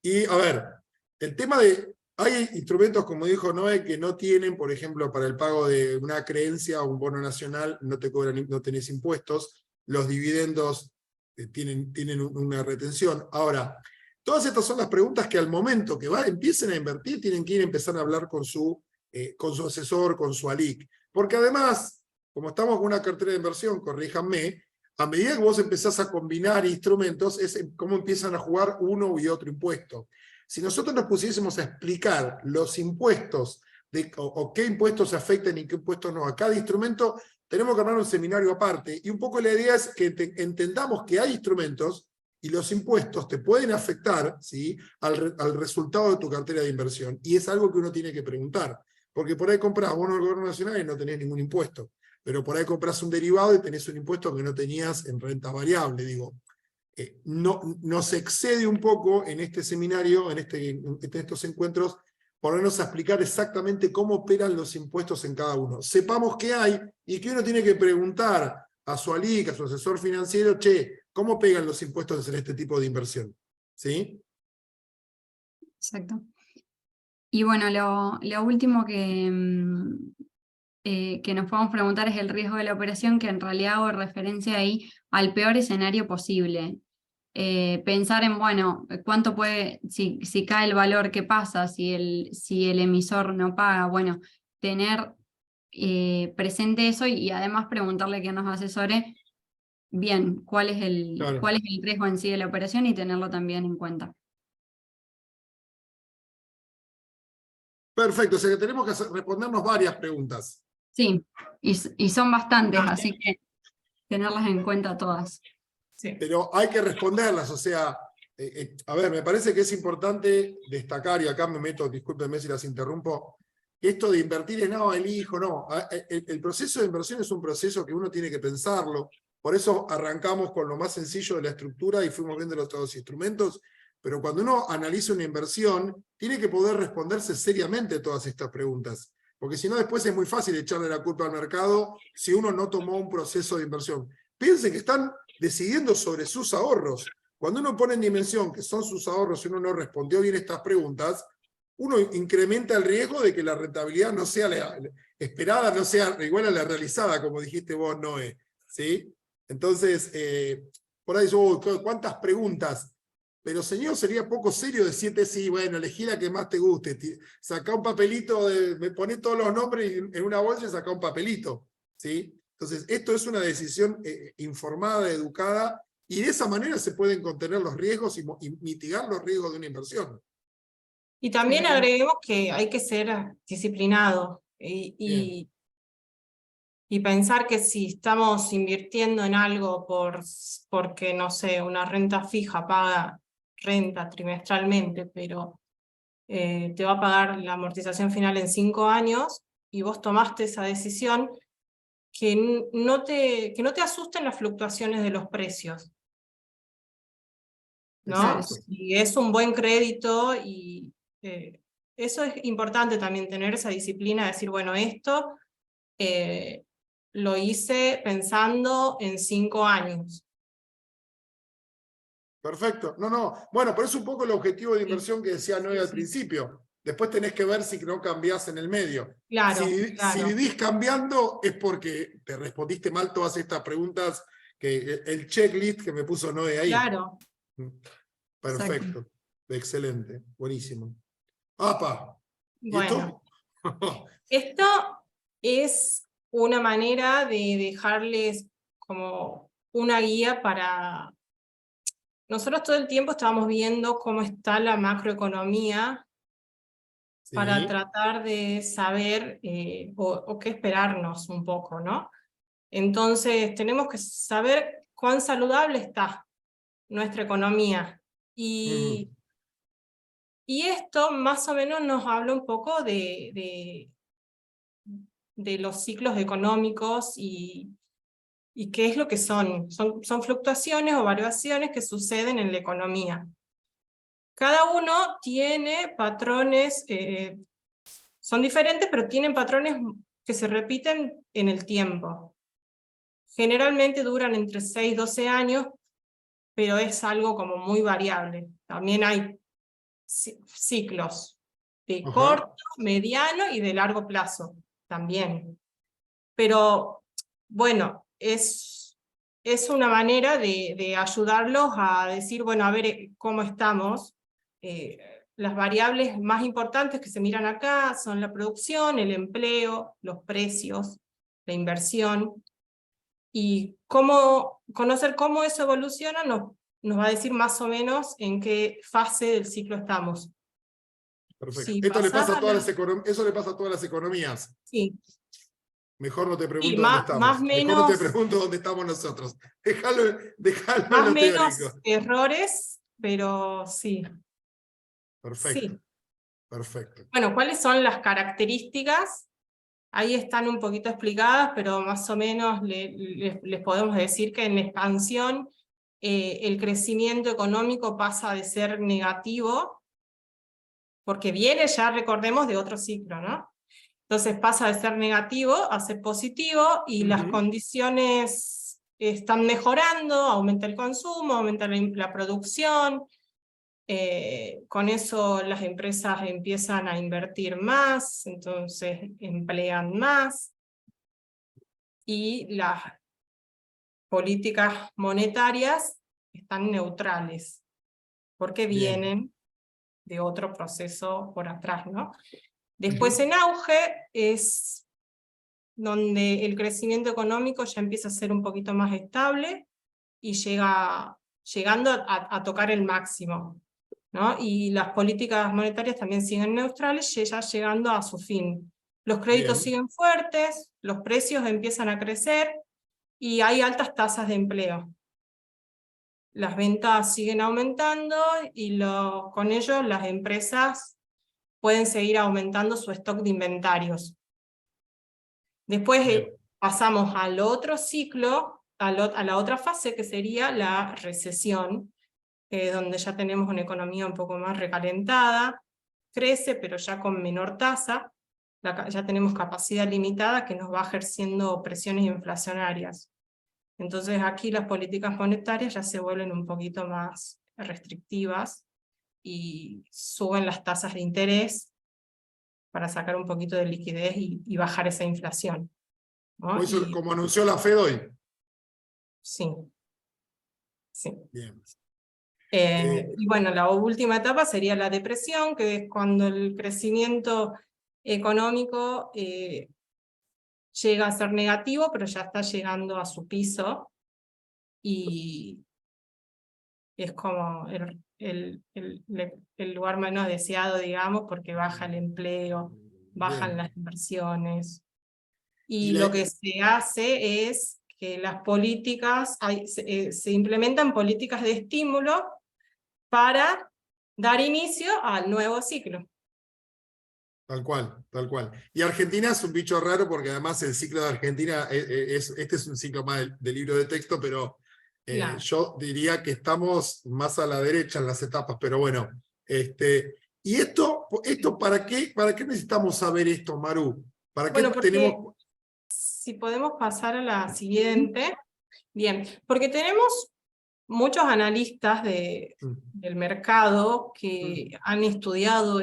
[SPEAKER 1] Y a ver, el tema de... Hay instrumentos, como dijo Noé, que no tienen, por ejemplo, para el pago de una creencia o un bono nacional, no tenés impuestos. Los dividendos tienen una retención. Ahora, todas estas son las preguntas que al momento que empiecen a invertir, tienen que empezar a hablar con su asesor, con su ALIC. Porque además, como estamos con una cartera de inversión, corríjanme, a medida que vos empezás a combinar instrumentos, es cómo empiezan a jugar uno y otro impuesto. Si nosotros nos pusiésemos a explicar los impuestos, o qué impuestos afectan y qué impuestos no a cada instrumento, tenemos que armar un seminario aparte. Y un poco la idea es que entendamos que hay instrumentos y los impuestos te pueden afectar, ¿sí?, al resultado de tu cartera de inversión. Y es algo que uno tiene que preguntar. Porque por ahí compras bonos del gobierno nacional y no tenés ningún impuesto. Pero por ahí compras un derivado y tenés un impuesto que no tenías en renta variable. Digo, nos excede un poco en este seminario, en estos encuentros, ponernos a explicar exactamente cómo operan los impuestos en cada uno. Sepamos qué hay y que uno tiene que preguntar a su ALIC, a su asesor financiero, che, ¿cómo pegan los impuestos en este tipo de inversión? ¿Sí?
[SPEAKER 3] Exacto. Y bueno, lo último que nos podemos preguntar es el riesgo de la operación, que en realidad hago referencia ahí al peor escenario posible. Pensar en, bueno, cuánto puede, si cae el valor, ¿qué pasa? Si el emisor no paga, bueno, tener presente eso y además preguntarle a quien nos asesore bien cuál es el riesgo en sí de la operación y tenerlo también en cuenta.
[SPEAKER 1] Perfecto, o sea que tenemos que respondernos varias preguntas.
[SPEAKER 3] Sí, y son bastantes,
[SPEAKER 2] Vale.
[SPEAKER 3] así que tenerlas en cuenta todas.
[SPEAKER 2] Sí.
[SPEAKER 1] Pero hay que responderlas, o sea, a ver, me parece que es importante destacar, y acá me meto, discúlpenme si las interrumpo, que esto de invertir en no, elijo, no. El proceso de inversión es un proceso que uno tiene que pensarlo, por eso arrancamos con lo más sencillo de la estructura y fuimos viendo los otros instrumentos, pero cuando uno analiza una inversión, tiene que poder responderse seriamente todas estas preguntas, porque si no después es muy fácil echarle la culpa al mercado si uno no tomó un proceso de inversión. Piensen que están decidiendo sobre sus ahorros. Cuando uno pone en dimensión que son sus ahorros y uno no respondió bien estas preguntas, uno incrementa el riesgo de que la rentabilidad no sea la esperada, no sea igual a la realizada, como dijiste vos, Noé. ¿Sí? Entonces, por ahí yo, ¿cuántas preguntas? Pero señor, sería poco serio decirte, sí, bueno, elegí la que más te guste. Sacá un papelito, me poné todos los nombres en una bolsa y sacá un papelito. ¿Sí? Entonces, esto es una decisión informada, educada, y de esa manera se pueden contener los riesgos y mitigar los riesgos de una inversión.
[SPEAKER 2] Y también agreguemos que hay que ser disciplinado
[SPEAKER 1] Bien.
[SPEAKER 2] y pensar que si estamos invirtiendo en algo porque, no sé, una renta fija paga renta trimestralmente, pero te va a pagar la amortización final en 5 años, y vos tomaste esa decisión, que no te asusten las fluctuaciones de los precios, ¿no?
[SPEAKER 1] Exacto.
[SPEAKER 2] Si es un buen crédito, y eso es importante también, tener esa disciplina de decir, bueno, esto lo hice pensando en 5 años.
[SPEAKER 1] Perfecto. No, no. Bueno, pero es un poco el objetivo de
[SPEAKER 2] Sí,
[SPEAKER 1] inversión que decía Noé al
[SPEAKER 2] sí.
[SPEAKER 1] principio. Después tenés que ver si no cambiás en el medio.
[SPEAKER 2] Claro,
[SPEAKER 1] Si
[SPEAKER 2] claro.
[SPEAKER 1] vivís cambiando es porque te respondiste mal todas estas preguntas, que el checklist que me puso Noé ahí.
[SPEAKER 2] Claro.
[SPEAKER 1] Perfecto. Excelente. Buenísimo. ¡Apa! ¿Y
[SPEAKER 2] Bueno,
[SPEAKER 1] esto?
[SPEAKER 2] esto es una manera de dejarles como una guía para... Nosotros todo el tiempo estamos viendo cómo está la macroeconomía para
[SPEAKER 1] Sí.
[SPEAKER 2] tratar de saber o qué esperarnos un poco, ¿no? Entonces tenemos que saber cuán saludable está nuestra economía. Y esto más o menos nos habla un poco de los ciclos económicos y qué es lo que son. Son fluctuaciones o variaciones que suceden en la economía. Cada uno tiene patrones, son diferentes, pero tienen patrones que se repiten en el tiempo. Generalmente duran entre 6 y 12 años, pero es algo como muy variable. También hay ciclos de
[SPEAKER 1] Ajá.
[SPEAKER 2] corto, mediano y de largo plazo también. Pero bueno, es una manera de ayudarlos a decir, bueno, a ver cómo estamos. Las variables más importantes que se miran acá son la producción, el empleo, los precios, la inversión, y conocer cómo eso evoluciona nos va a decir más o menos en qué fase del ciclo estamos.
[SPEAKER 1] Perfecto.
[SPEAKER 2] Si
[SPEAKER 1] Esto le
[SPEAKER 2] pasás
[SPEAKER 1] pasa a
[SPEAKER 2] a
[SPEAKER 1] todas
[SPEAKER 2] la...
[SPEAKER 1] eso le pasa a todas las economías.
[SPEAKER 2] Sí,
[SPEAKER 1] Mejor no te
[SPEAKER 2] sí,
[SPEAKER 1] pregunto dónde
[SPEAKER 2] más
[SPEAKER 1] estamos. Mejor no te
[SPEAKER 2] menos...
[SPEAKER 1] pregunto dónde estamos nosotros. Déjalo en
[SPEAKER 2] Más
[SPEAKER 1] lo
[SPEAKER 2] menos
[SPEAKER 1] teórico.
[SPEAKER 2] errores, pero sí,
[SPEAKER 1] Perfecto,
[SPEAKER 2] sí.
[SPEAKER 1] perfecto.
[SPEAKER 2] Bueno, ¿cuáles son las características? Ahí están un poquito explicadas, pero más o menos les podemos decir que en expansión el crecimiento económico pasa de ser negativo, porque viene ya, recordemos, de otro ciclo, ¿no? Entonces pasa de ser negativo a ser positivo, y las condiciones están mejorando, aumenta el consumo, aumenta la producción, con eso las empresas empiezan a invertir más, entonces emplean más, y las políticas monetarias están neutrales, porque
[SPEAKER 1] Bien.
[SPEAKER 2] vienen de otro proceso por atrás, ¿no? Después en auge es donde el crecimiento económico ya empieza a ser un poquito más estable y llegando a tocar el máximo. ¿no? Y las políticas monetarias también siguen neutrales, ya llegando a su fin. Los créditos
[SPEAKER 1] Bien.
[SPEAKER 2] siguen fuertes, los precios empiezan a crecer, y hay altas tasas de empleo. Las ventas siguen aumentando, y con ello las empresas pueden seguir aumentando su stock de inventarios. Después
[SPEAKER 1] Bien.
[SPEAKER 2] pasamos al otro ciclo, a la otra fase, que sería la recesión, donde ya tenemos una economía un poco más recalentada, crece, pero ya con menor tasa, ya tenemos capacidad limitada que nos va ejerciendo presiones inflacionarias. Entonces aquí las políticas monetarias ya se vuelven un poquito más restrictivas, y suben las tasas de interés para sacar un poquito de liquidez y bajar esa inflación, ¿no?
[SPEAKER 1] Como anunció la Fed hoy.
[SPEAKER 2] Sí, sí.
[SPEAKER 1] Bien.
[SPEAKER 2] Y bueno, la última etapa sería la depresión, que es cuando el crecimiento económico llega a ser negativo, pero ya está llegando a su piso, y es como el lugar menos deseado, digamos, porque baja el empleo, bajan
[SPEAKER 1] Bien.
[SPEAKER 2] las inversiones. Y
[SPEAKER 1] Y
[SPEAKER 2] lo que se hace es que las políticas, se implementan políticas de estímulo para dar inicio al nuevo ciclo.
[SPEAKER 1] Tal cual, tal cual. Y Argentina es un bicho raro porque además el ciclo de Argentina, este es un ciclo más del libro de texto, pero
[SPEAKER 2] Claro.
[SPEAKER 1] yo diría que estamos más a la derecha en las etapas, pero bueno. ¿Y esto para qué necesitamos saber esto, Maru? ¿Para qué
[SPEAKER 2] Bueno, porque
[SPEAKER 1] tenemos...?
[SPEAKER 2] si podemos pasar a la siguiente. Bien, porque tenemos muchos analistas del mercado que han estudiado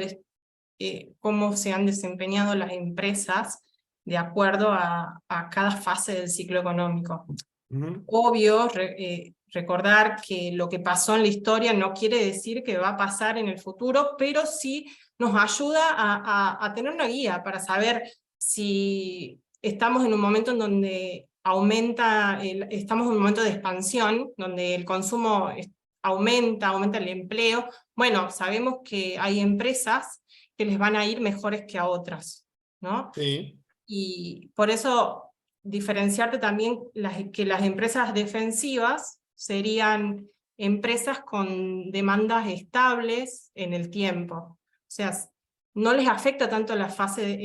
[SPEAKER 2] cómo se han desempeñado las empresas de acuerdo a cada fase del ciclo económico. Obvio, recordar que lo que pasó en la historia no quiere decir que va a pasar en el futuro, pero sí nos ayuda a tener una guía para saber si estamos en un momento en donde estamos en un momento de expansión, donde el consumo aumenta el empleo. Bueno, sabemos que hay empresas que les van a ir mejores que a otras, ¿no?
[SPEAKER 1] Sí.
[SPEAKER 2] Y por eso diferenciarte también que las empresas defensivas serían empresas con demandas estables en el tiempo. O sea, no les afecta tanto la fase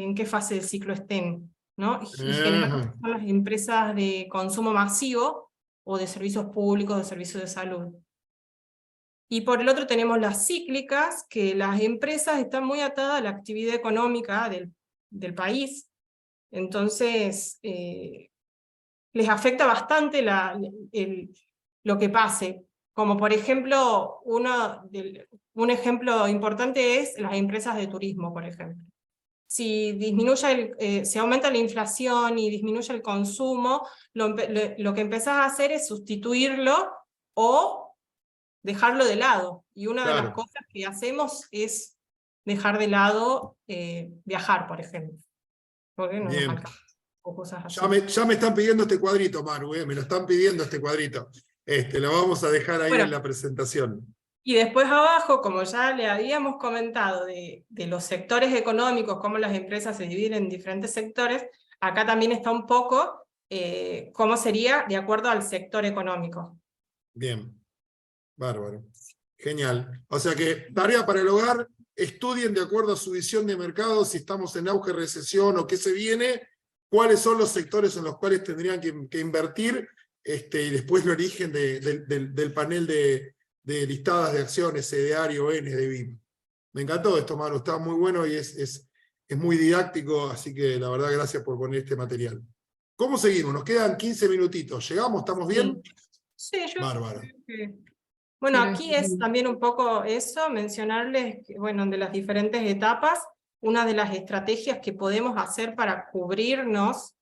[SPEAKER 2] en qué fase del ciclo estén, ¿no? Y generalmente son las empresas de consumo masivo o de servicios públicos, de servicios de salud. Y por el otro tenemos las cíclicas, que las empresas están muy atadas a la actividad económica del país. Entonces, les afecta bastante lo que pase. Como por ejemplo, un ejemplo importante es las empresas de turismo, por ejemplo. Si se aumenta la inflación y disminuye el consumo, lo que empezás a hacer es sustituirlo o dejarlo de lado. Y una de las cosas que hacemos es dejar de lado viajar, por ejemplo. Porque no nos alcanza. O cosas así.
[SPEAKER 1] Ya me están pidiendo este cuadrito, Maru, me lo están pidiendo este cuadrito. Lo vamos a dejar ahí en la presentación.
[SPEAKER 2] Y después abajo, como ya le habíamos comentado de los sectores económicos, cómo las empresas se dividen en diferentes sectores, acá también está un poco cómo sería de acuerdo al sector económico.
[SPEAKER 1] Bien, bárbaro. Genial. O sea que, tarea para el hogar, estudien de acuerdo a su visión de mercado, si estamos en auge, recesión o qué se viene, cuáles son los sectores en los cuales tendrían que invertir, y después lo eligen del panel de listadas de acciones, CDR, ON, de BIM. Me encantó esto, Manu, está muy bueno y es muy didáctico, así que la verdad gracias por poner este material. ¿Cómo seguimos? Nos quedan 15 minutitos. ¿Llegamos? ¿Estamos bien?
[SPEAKER 2] Sí, yo...
[SPEAKER 1] Bárbaro.
[SPEAKER 2] Bueno, aquí es también un poco eso, mencionarles que, bueno, de las diferentes etapas, una de las estrategias que podemos hacer para cubrirnos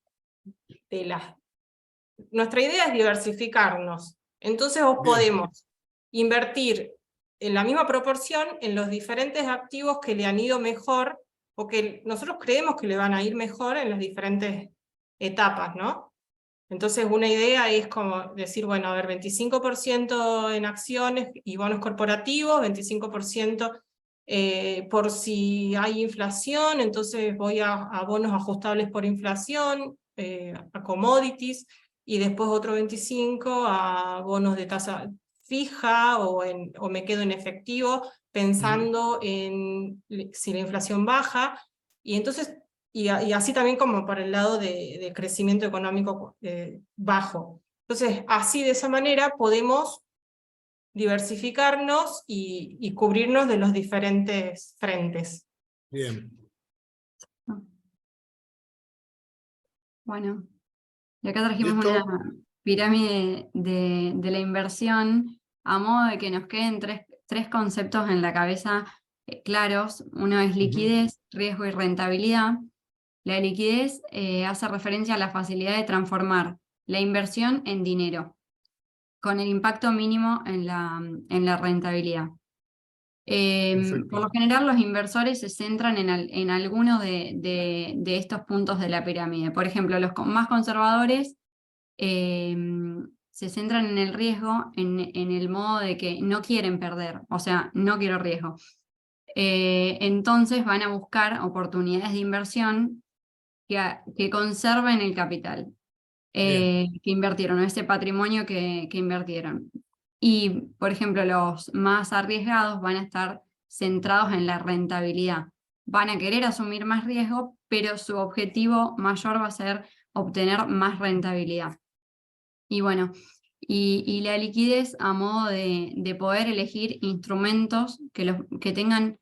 [SPEAKER 2] Nuestra idea es diversificarnos, entonces podemos invertir en la misma proporción en los diferentes activos que le han ido mejor, o que nosotros creemos que le van a ir mejor en las diferentes etapas, ¿no? Entonces una idea es como decir, bueno, a ver, 25% en acciones y bonos corporativos, 25% por si hay inflación, entonces voy a bonos ajustables por inflación, a commodities, y después otro 25% a bonos de tasa fija o me quedo en efectivo pensando en si la inflación baja, y entonces y así también como por el lado de crecimiento económico bajo. Entonces, así de esa manera podemos diversificarnos y cubrirnos de los diferentes frentes.
[SPEAKER 1] Bien.
[SPEAKER 3] Bueno, y acá trajimos
[SPEAKER 1] ¿Listo?
[SPEAKER 3] una pirámide de la inversión a modo de que nos queden tres conceptos en la cabeza claros. Uno es liquidez, riesgo y rentabilidad. La liquidez hace referencia a la facilidad de transformar la inversión en dinero, con el impacto mínimo en la rentabilidad. Por lo general, los inversores se centran en alguno de estos puntos de la pirámide. Por ejemplo, los más conservadores se centran en el riesgo, en el modo de que no quieren perder, o sea, no quiero riesgo. Entonces van a buscar oportunidades de inversión que conserven el capital que invirtieron, o ese patrimonio que invirtieron. Y, por ejemplo, los más arriesgados van a estar centrados en la rentabilidad. Van a querer asumir más riesgo, pero su objetivo mayor va a ser obtener más rentabilidad. Y bueno, y la liquidez a modo de poder elegir instrumentos que tengan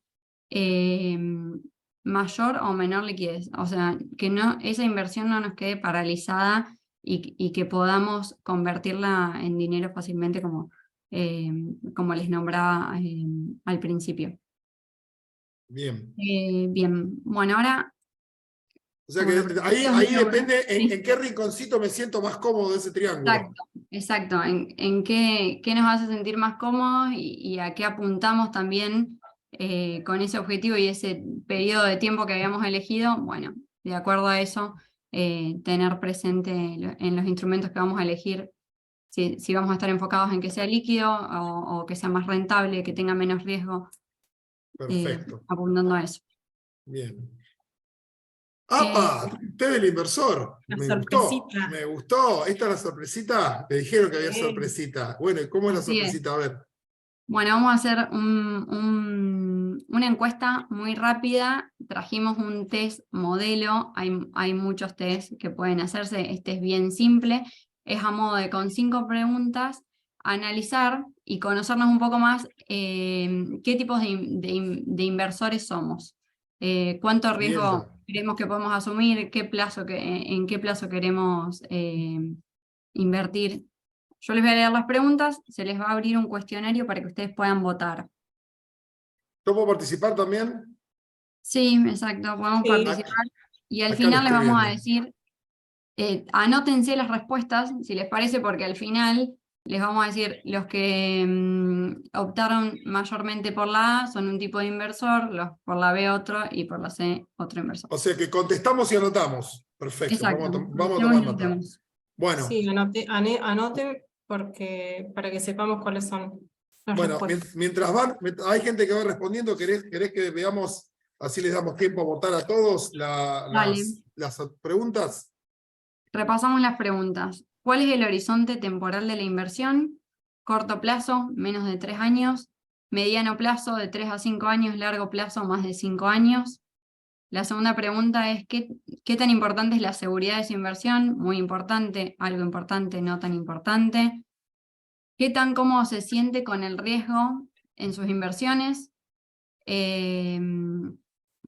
[SPEAKER 3] mayor o menor liquidez. O sea, que esa inversión no nos quede paralizada y que podamos convertirla en dinero fácilmente como les nombraba al principio.
[SPEAKER 1] Bien.
[SPEAKER 3] Bien, bueno, ahora...
[SPEAKER 1] O sea que ahí depende en qué rinconcito me siento más cómodo de ese triángulo.
[SPEAKER 3] Exacto. En qué nos hace sentir más cómodos y a qué apuntamos también con ese objetivo y ese periodo de tiempo que habíamos elegido. Bueno, de acuerdo a eso, tener presente en los instrumentos que vamos a elegir si vamos a estar enfocados en que sea líquido o que sea más rentable, que tenga menos riesgo, apuntando a eso.
[SPEAKER 1] Bien. ¡Apa! Té del inversor. Me gustó. ¿Esta es la sorpresita? Te dijeron que había sorpresita. Bueno, ¿y cómo es la sorpresita? A ver.
[SPEAKER 3] Bueno, vamos a hacer una encuesta muy rápida. Trajimos un test modelo. Hay muchos test que pueden hacerse. Este es bien simple. Es a modo de, con 5 preguntas, analizar y conocernos un poco más qué tipos de inversores somos. Cuánto riesgo creemos que podemos asumir, en qué plazo queremos invertir. Yo les voy a leer las preguntas, se les va a abrir un cuestionario para que ustedes puedan votar.
[SPEAKER 1] ¿Yo puedo participar también?
[SPEAKER 3] Sí, exacto, podemos participar. Y al final les vamos a decir, anótense las respuestas, si les parece, porque al final les vamos a decir, los que optaron mayormente por la A son un tipo de inversor, los por la B otro, y por la C otro inversor.
[SPEAKER 1] O sea que contestamos y anotamos. Perfecto,
[SPEAKER 3] exacto.
[SPEAKER 1] Vamos a tomar nota. Bueno.
[SPEAKER 2] Sí, anoten porque, para que sepamos cuáles son las respuestas.
[SPEAKER 1] Mientras van, hay gente que va respondiendo, ¿querés que veamos, así les damos tiempo a votar a todos las preguntas?
[SPEAKER 3] Repasamos las preguntas. ¿Cuál es el horizonte temporal de la inversión? Corto plazo, menos de 3 años. Mediano plazo, de 3 a 5 años. Largo plazo, más de 5 años. La segunda pregunta es, ¿qué tan importante es la seguridad de esa inversión? Muy importante, algo importante, no tan importante. ¿Qué tan cómodo se siente con el riesgo en sus inversiones?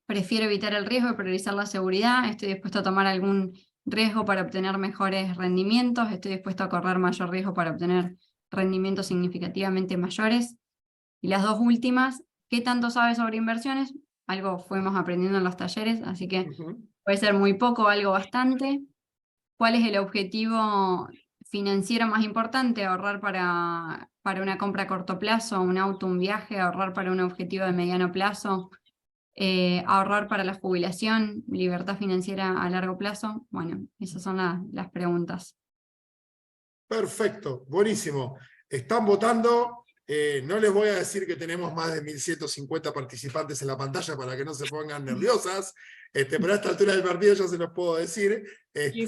[SPEAKER 3] Prefiero evitar el riesgo y priorizar la seguridad. Estoy dispuesto a tomar algún riesgo para obtener mejores rendimientos. Estoy dispuesto a correr mayor riesgo para obtener rendimientos significativamente mayores. Y las dos últimas, ¿qué tanto sabes sobre inversiones? Algo fuimos aprendiendo en los talleres, así que puede ser muy poco o algo bastante. ¿Cuál es el objetivo financiero más importante? Ahorrar para una compra a corto plazo, un auto, un viaje, ahorrar para un objetivo de mediano plazo, ahorrar para la jubilación, libertad financiera a largo plazo. Bueno, esas son las preguntas.
[SPEAKER 1] Perfecto, buenísimo. Están votando. No les voy a decir que tenemos más de 1150 participantes en la pantalla para que no se pongan nerviosas, pero a esta altura del partido ya se los puedo decir.
[SPEAKER 2] Sí.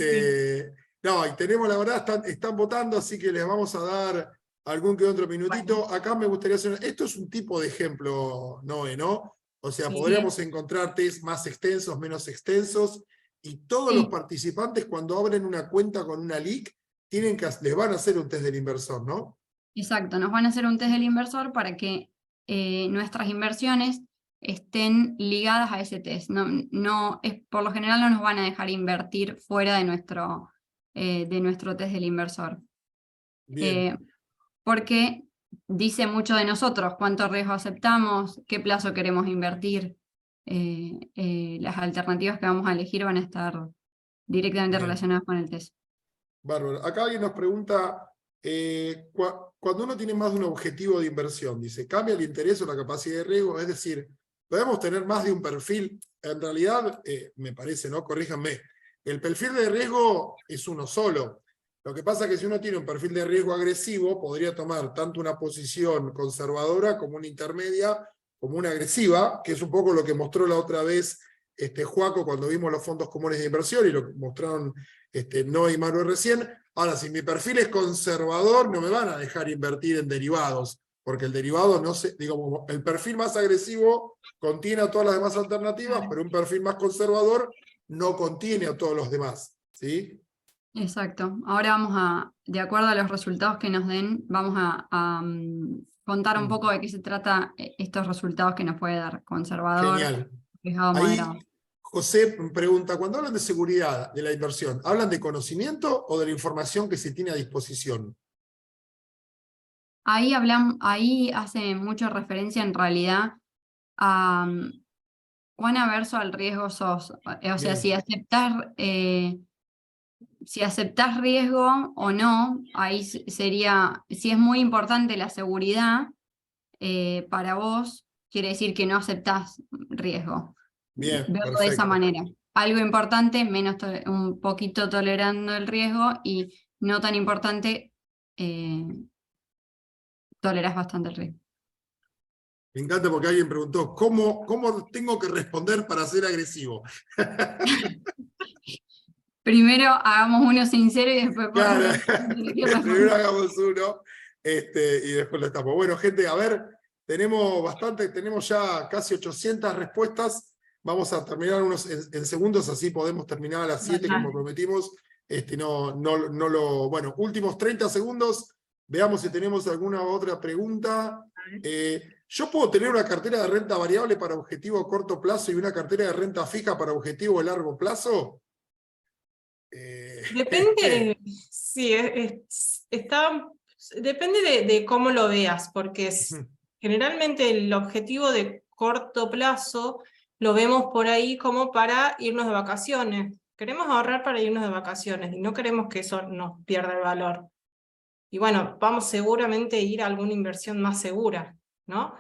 [SPEAKER 1] No, y tenemos, la verdad, están votando, así que les vamos a dar algún que otro minutito.
[SPEAKER 2] Bueno.
[SPEAKER 1] Acá me gustaría hacer, esto es un tipo de ejemplo, Noé, ¿no? O sea,
[SPEAKER 2] Sí.
[SPEAKER 1] podríamos encontrar test más extensos, menos extensos, y todos los
[SPEAKER 3] Sí.
[SPEAKER 1] participantes cuando abren una cuenta con una LIC, les van a hacer un test del inversor, ¿no?
[SPEAKER 3] Exacto, nos van a hacer un test del inversor para que nuestras inversiones estén ligadas a ese test. Por lo general no nos van a dejar invertir fuera de nuestro test del inversor.
[SPEAKER 1] Bien.
[SPEAKER 3] Porque dice mucho de nosotros, cuánto riesgo aceptamos, qué plazo queremos invertir. Las alternativas que vamos a elegir van a estar directamente
[SPEAKER 1] Bien.
[SPEAKER 3] relacionadas con el test.
[SPEAKER 1] Bárbaro. Acá alguien nos pregunta, cuando uno tiene más de un objetivo de inversión, dice, ¿cambia el interés o la capacidad de riesgo? Es decir, podemos tener más de un perfil. En realidad, me parece, ¿no? Corríjanme. El perfil de riesgo es uno solo. Lo que pasa es que si uno tiene un perfil de riesgo agresivo, podría tomar tanto una posición conservadora como una intermedia, como una agresiva, que es un poco lo que mostró la otra vez Joaco cuando vimos los fondos comunes de inversión y lo que mostraron Noé y Maru recién. Ahora, si mi perfil es conservador, no me van a dejar invertir en derivados, porque el derivado no se, digamos, el perfil más agresivo contiene a todas las demás alternativas, pero un perfil más conservador no contiene a todos los demás, ¿sí?
[SPEAKER 3] Exacto. Ahora de acuerdo a los resultados que nos den, vamos a contar un poco de qué se trata estos resultados que nos puede dar conservador,
[SPEAKER 1] Genial.
[SPEAKER 3] arriesgado, moderado.
[SPEAKER 1] Ahí José pregunta, cuando hablan de seguridad de la inversión, ¿hablan de conocimiento o de la información que se tiene a disposición?
[SPEAKER 3] Ahí hace mucha referencia en realidad a cuán averso al riesgo sos. O sea,
[SPEAKER 1] Bien.
[SPEAKER 3] si aceptás riesgo o no, ahí sería, si es muy importante la seguridad para vos, quiere decir que no aceptás riesgo.
[SPEAKER 1] Bien,
[SPEAKER 3] Verlo de esa
[SPEAKER 1] perfecto.
[SPEAKER 3] manera. Algo importante, un poquito tolerando el riesgo, y no tan importante, tolerás bastante el riesgo.
[SPEAKER 1] Me encanta porque alguien preguntó, ¿cómo tengo que responder para ser agresivo?
[SPEAKER 3] Primero hagamos uno sincero y después
[SPEAKER 1] Claro,
[SPEAKER 3] podemos elegir
[SPEAKER 1] primero
[SPEAKER 3] responder.
[SPEAKER 1] hagamos uno y después lo estamos. Bueno, gente, a ver, tenemos ya casi 800 respuestas. Vamos a terminar en segundos, así podemos terminar a las 7 como prometimos. Bueno, últimos 30 segundos. Veamos si tenemos alguna otra pregunta. ¿Yo puedo tener una cartera de renta variable para objetivo a corto plazo y una cartera de renta fija para objetivo a largo plazo?
[SPEAKER 2] Depende, sí, depende de cómo lo veas, porque generalmente el objetivo de corto plazo lo vemos por ahí como para irnos de vacaciones. Queremos ahorrar para irnos de vacaciones y no queremos que eso nos pierda el valor. Y bueno, vamos seguramente a ir a alguna inversión más segura, ¿no?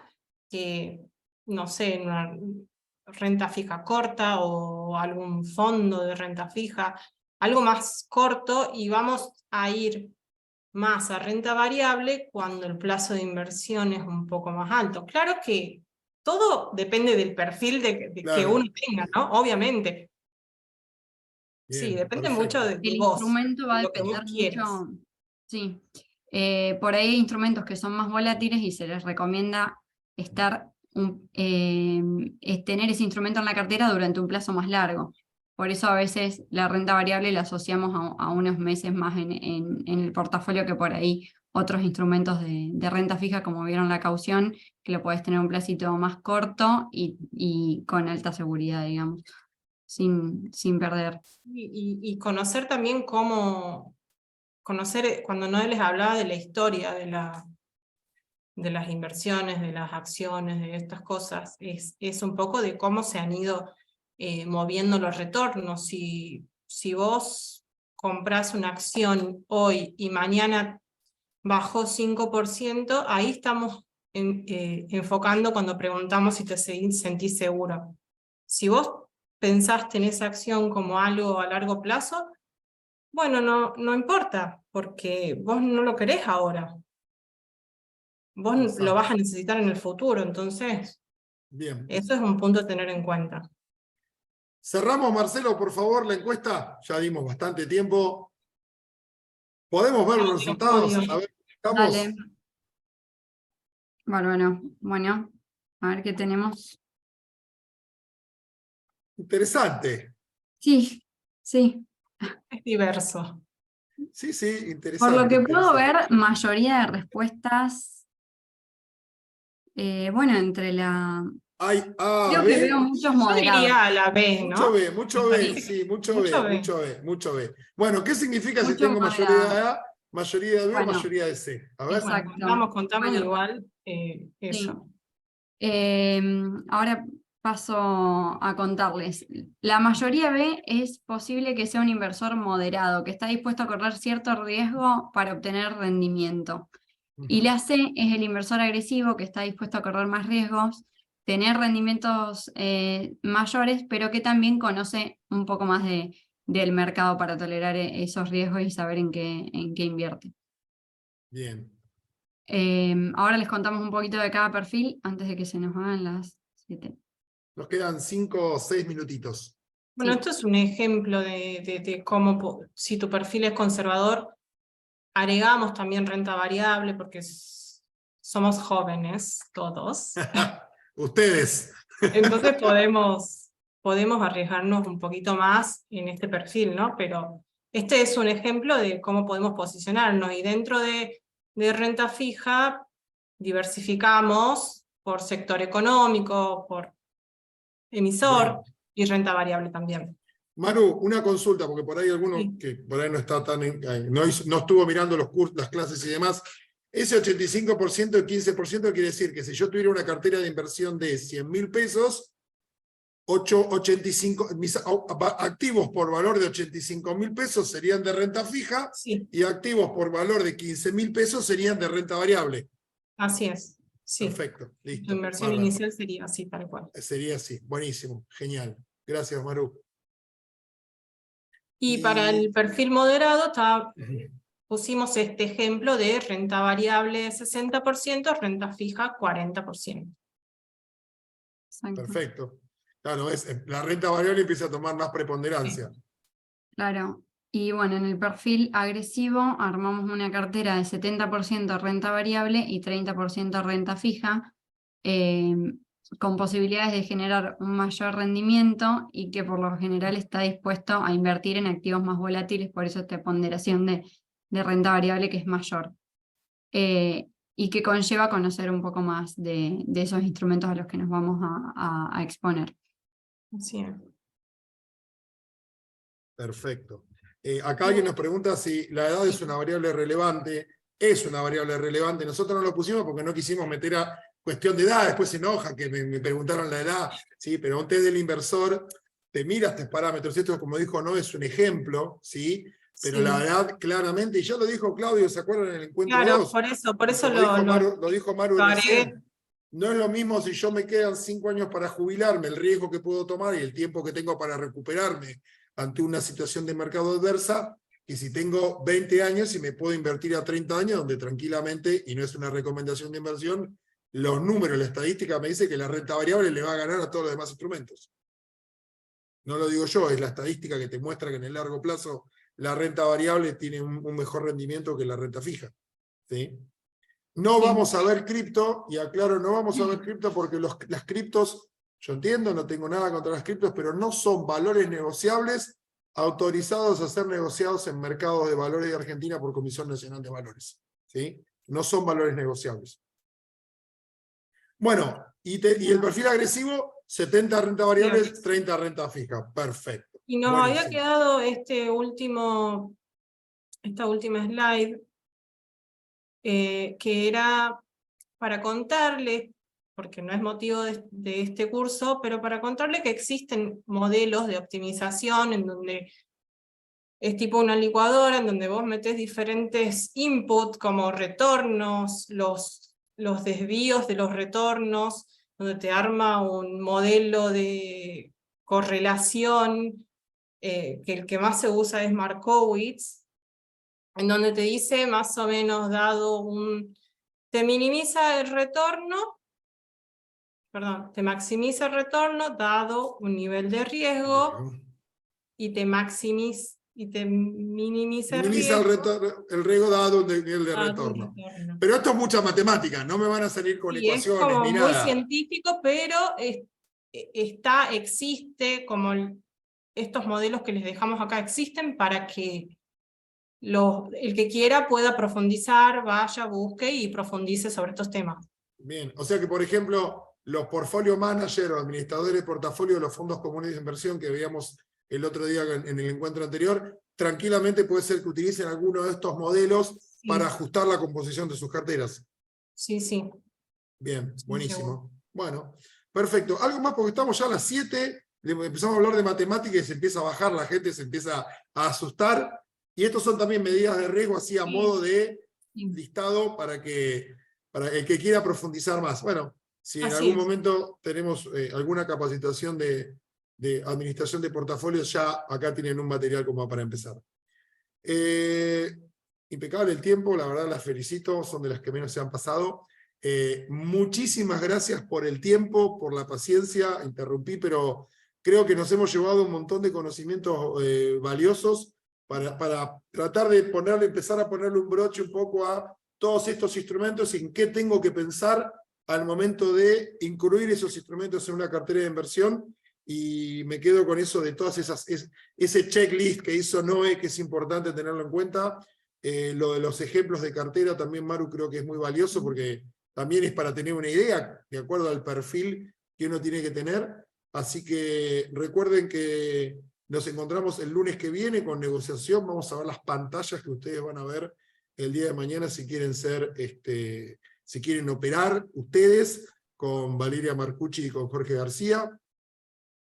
[SPEAKER 2] Que, no sé, una renta fija corta o algún fondo de renta fija, algo más corto, y vamos a ir más a renta variable cuando el plazo de inversión es un poco más alto. Claro que todo depende del perfil que
[SPEAKER 1] Claro.
[SPEAKER 2] uno tenga, ¿no? Obviamente.
[SPEAKER 1] Bien,
[SPEAKER 2] Sí, depende
[SPEAKER 1] perfecto.
[SPEAKER 2] mucho de
[SPEAKER 3] El
[SPEAKER 2] vos,
[SPEAKER 3] instrumento va a
[SPEAKER 2] de lo que vos
[SPEAKER 3] depender
[SPEAKER 2] quieras.
[SPEAKER 3] mucho, sí. Por ahí hay instrumentos que son más volátiles y se les recomienda tener ese instrumento en la cartera durante un plazo más largo. Por eso a veces la renta variable la asociamos a unos meses más en el portafolio que por ahí otros instrumentos de renta fija, como vieron la caución, que lo podés tener un placito más corto y con alta seguridad, digamos, sin perder.
[SPEAKER 2] Y conocer también cuando no les hablaba de la historia de las inversiones, de las acciones, de estas cosas, es un poco de cómo se han ido moviendo los retornos. Si vos comprás una acción hoy y mañana bajó 5%, ahí estamos enfocando cuando preguntamos si te sentís seguro. Si vos pensaste en esa acción como algo a largo plazo, Bueno, no importa, porque vos no lo querés ahora. Vos lo
[SPEAKER 1] Exacto.
[SPEAKER 2] vas a necesitar en el futuro, entonces
[SPEAKER 1] Bien.
[SPEAKER 2] eso es un punto a tener en cuenta.
[SPEAKER 1] Cerramos, Marcelo, por favor, la encuesta. Ya dimos bastante tiempo. ¿Podemos ver los resultados?
[SPEAKER 2] Obvio.
[SPEAKER 1] A ver, estamos.
[SPEAKER 3] Dale. Bueno, a ver qué tenemos.
[SPEAKER 1] Interesante.
[SPEAKER 3] Sí, sí.
[SPEAKER 2] Es diverso.
[SPEAKER 1] Sí, sí,
[SPEAKER 3] Por
[SPEAKER 1] interesante.
[SPEAKER 3] lo que puedo
[SPEAKER 1] interesante.
[SPEAKER 3] ver, mayoría de respuestas, bueno, entre la...
[SPEAKER 1] Hay A,
[SPEAKER 3] Creo que veo
[SPEAKER 1] B.
[SPEAKER 3] muchos
[SPEAKER 2] Yo
[SPEAKER 3] moderados.
[SPEAKER 2] diría a la B,
[SPEAKER 1] Mucho
[SPEAKER 2] ¿no?
[SPEAKER 1] B,
[SPEAKER 2] Me
[SPEAKER 1] mucho B,
[SPEAKER 2] parece
[SPEAKER 1] sí,
[SPEAKER 2] que
[SPEAKER 1] mucho B,
[SPEAKER 2] mucho B.
[SPEAKER 1] mucho B, mucho B. Bueno, ¿qué significa si
[SPEAKER 3] Mucho
[SPEAKER 1] tengo mayoría de
[SPEAKER 3] moderado.
[SPEAKER 1] A, mayoría de B o
[SPEAKER 3] Bueno,
[SPEAKER 1] mayoría de C? A ver.
[SPEAKER 2] Bueno,
[SPEAKER 3] exacto.
[SPEAKER 2] contamos
[SPEAKER 3] Bueno,
[SPEAKER 2] igual
[SPEAKER 3] sí.
[SPEAKER 2] eso.
[SPEAKER 3] Ahora paso a contarles. La mayoría B es posible que sea un inversor moderado, que está dispuesto a correr cierto riesgo para obtener rendimiento. Y la C es el inversor agresivo, que está dispuesto a correr más riesgos, tener rendimientos mayores, pero que también conoce un poco más del mercado para tolerar esos riesgos y saber en qué invierte.
[SPEAKER 1] Bien.
[SPEAKER 3] Ahora les contamos un poquito de cada perfil antes de que se nos hagan las 7.
[SPEAKER 1] Nos quedan 5 o 6 minutitos.
[SPEAKER 2] Bueno,
[SPEAKER 3] Sí.
[SPEAKER 2] esto es un ejemplo de cómo, si tu perfil es conservador, agregamos también renta variable porque somos jóvenes todos.
[SPEAKER 1] Ustedes.
[SPEAKER 2] Entonces podemos arriesgarnos un poquito más en este perfil, ¿no? Pero este es un ejemplo de cómo podemos posicionarnos y dentro de renta fija diversificamos por sector económico, por emisor
[SPEAKER 1] Bien.
[SPEAKER 2] y renta variable también.
[SPEAKER 1] Maru, una consulta, porque por ahí alguno
[SPEAKER 2] Sí.
[SPEAKER 1] que por ahí no está tan no estuvo mirando los cursos, las clases y demás. Ese 85% y 15% quiere decir que si yo tuviera una cartera de inversión de 100.000 pesos, 85, mis activos por valor de 85.000 pesos serían de renta fija
[SPEAKER 2] Sí,
[SPEAKER 1] y activos por valor de 15.000 pesos serían de renta variable.
[SPEAKER 2] así es. Sí.
[SPEAKER 1] Perfecto,
[SPEAKER 2] Tu
[SPEAKER 1] listo.
[SPEAKER 2] inversión
[SPEAKER 1] Bárbaro.
[SPEAKER 2] inicial sería así, tal cual.
[SPEAKER 1] Sería así, buenísimo, genial. Gracias, Maru.
[SPEAKER 2] Y para el perfil moderado pusimos este ejemplo de renta variable 60%, renta fija 40%.
[SPEAKER 3] Exacto.
[SPEAKER 1] Perfecto. Claro, la renta variable empieza a tomar más preponderancia.
[SPEAKER 2] Sí.
[SPEAKER 3] Claro. Y bueno, en el perfil agresivo armamos una cartera de 70% renta variable y 30% renta fija, con posibilidades de generar un mayor rendimiento y que por lo general está dispuesto a invertir en activos más volátiles, por eso esta ponderación de renta variable que es mayor. Y que conlleva conocer un poco más de esos instrumentos a los que nos vamos a exponer.
[SPEAKER 2] Así es.
[SPEAKER 1] Perfecto. Acá alguien nos pregunta si la edad es una variable relevante. Es una variable relevante. Nosotros no lo pusimos porque no quisimos meter a cuestión de edad. Después se enoja que me preguntaron la edad. ¿Sí? Pero un test del inversor te mira estos parámetros. Esto, como dijo, no es un ejemplo, ¿sí? Pero
[SPEAKER 2] Sí.
[SPEAKER 1] la edad claramente, y ya lo dijo Claudio, ¿se acuerdan en el encuentro
[SPEAKER 2] Claro,
[SPEAKER 1] 2?
[SPEAKER 2] por eso
[SPEAKER 1] Lo dijo Maru
[SPEAKER 2] agregué.
[SPEAKER 1] recién. No es lo mismo si yo me quedan 5 años para jubilarme, el riesgo que puedo tomar y el tiempo que tengo para recuperarme ante una situación de mercado adversa, que si tengo 20 años y me puedo invertir a 30 años, donde tranquilamente, y no es una recomendación de inversión, los números, la estadística me dice que la renta variable le va a ganar a todos los demás instrumentos. No lo digo yo, es la estadística que te muestra que en el largo plazo la renta variable tiene un mejor rendimiento que la renta fija. ¿Sí? No vamos a ver cripto, y aclaro, no vamos a ver cripto porque las criptos, yo entiendo, no tengo nada contra las criptos, pero no son valores negociables autorizados a ser negociados en mercados de valores de Argentina por Comisión Nacional de Valores. ¿Sí? No son valores negociables. Bueno, y el perfil agresivo, 70 renta variable, 30 renta fija. Perfecto.
[SPEAKER 2] Y nos
[SPEAKER 1] Buenísimo.
[SPEAKER 2] había quedado esta última slide, que era para contarles, porque no es motivo de este curso, pero para contarles que existen modelos de optimización en donde es tipo una licuadora, en donde vos metés diferentes inputs como retornos, los desvíos de los retornos, donde te arma un modelo de correlación que el que más se usa es Markowitz, en donde te dice más o menos te minimiza el retorno, perdón, te maximiza el retorno dado un nivel de riesgo y te minimiza el
[SPEAKER 1] Minimiza
[SPEAKER 2] riesgo
[SPEAKER 1] el riesgo dado el nivel de
[SPEAKER 2] dado un
[SPEAKER 1] retorno.
[SPEAKER 2] retorno.
[SPEAKER 1] Pero esto es mucha matemática, no me van a salir con
[SPEAKER 2] Y es
[SPEAKER 1] ecuaciones
[SPEAKER 2] como
[SPEAKER 1] ni
[SPEAKER 2] muy
[SPEAKER 1] nada.
[SPEAKER 2] científico, pero existe como estos modelos que les dejamos acá existen para que el que quiera pueda profundizar, vaya, busque y profundice sobre estos temas.
[SPEAKER 1] Bien, o sea que por ejemplo, los portfolio managers o administradores de portafolio de los fondos comunes de inversión que veíamos el otro día en el encuentro anterior, tranquilamente puede ser que utilicen alguno de estos modelos
[SPEAKER 2] Sí.
[SPEAKER 1] para ajustar la composición de sus carteras.
[SPEAKER 2] Sí, sí.
[SPEAKER 1] Bien,
[SPEAKER 2] Sí,
[SPEAKER 1] buenísimo.
[SPEAKER 2] seguro.
[SPEAKER 1] Bueno, perfecto. Algo más porque estamos ya a las 7, empezamos a hablar de matemáticas y se empieza a bajar, la gente se empieza a asustar. Y estos son también medidas de riesgo así a
[SPEAKER 2] Sí.
[SPEAKER 1] modo de
[SPEAKER 2] Sí.
[SPEAKER 1] listado para el que quiera profundizar más. Bueno, si en
[SPEAKER 2] Así
[SPEAKER 1] algún
[SPEAKER 2] es.
[SPEAKER 1] momento tenemos alguna capacitación de administración de portafolios, ya acá tienen un material como para empezar. Impecable el tiempo, la verdad las felicito, son de las que menos se han pasado. Muchísimas gracias por el tiempo, por la paciencia, interrumpí, pero creo que nos hemos llevado un montón de conocimientos valiosos para tratar de empezar a ponerle un broche un poco a todos estos instrumentos y en qué tengo que pensar al momento de incluir esos instrumentos en una cartera de inversión. Y me quedo con eso de todas ese checklist que hizo Noé, que es importante tenerlo en cuenta. Lo de los ejemplos de cartera también, Maru, creo que es muy valioso porque también es para tener una idea de acuerdo al perfil que uno tiene que tener. Así que recuerden que nos encontramos el lunes que viene con negociación. Vamos a ver las pantallas que ustedes van a ver el día de mañana si quieren si quieren operar ustedes con Valeria Marcucci y con Jorge García.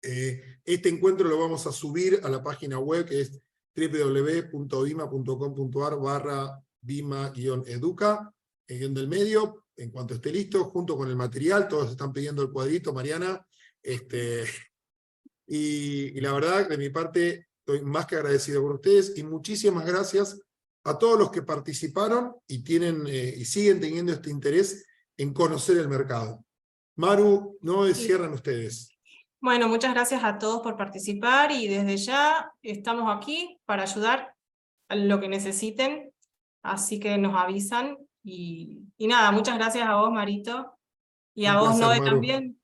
[SPEAKER 1] Este encuentro lo vamos a subir a la página web que es www.bima.com.ar/bima-educa, el guión del medio, en cuanto esté listo, junto con el material. Todos están pidiendo el cuadrito, Mariana. Y la verdad, de mi parte, estoy más que agradecido por ustedes, y muchísimas gracias a todos los que participaron y siguen teniendo este interés en conocer el mercado. Maru, no cierran ustedes.
[SPEAKER 2] Bueno, muchas gracias a todos por participar y desde ya estamos aquí para ayudar a lo que necesiten, así que nos avisan y nada, muchas gracias a vos, Marito, y a
[SPEAKER 1] Un
[SPEAKER 2] vos,
[SPEAKER 1] placer,
[SPEAKER 2] Noé,
[SPEAKER 1] Maru.
[SPEAKER 2] también.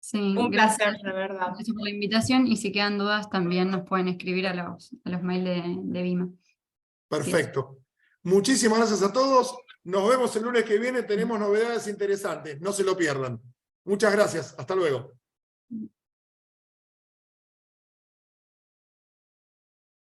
[SPEAKER 3] Sí,
[SPEAKER 2] Un
[SPEAKER 3] gracias,
[SPEAKER 2] placer, de verdad.
[SPEAKER 3] gracias por la invitación y si quedan dudas también nos pueden escribir a los mails de Bima.
[SPEAKER 1] Perfecto. Muchísimas gracias a todos. Nos vemos el lunes que viene. Tenemos novedades interesantes. No se lo pierdan. Muchas gracias. Hasta luego.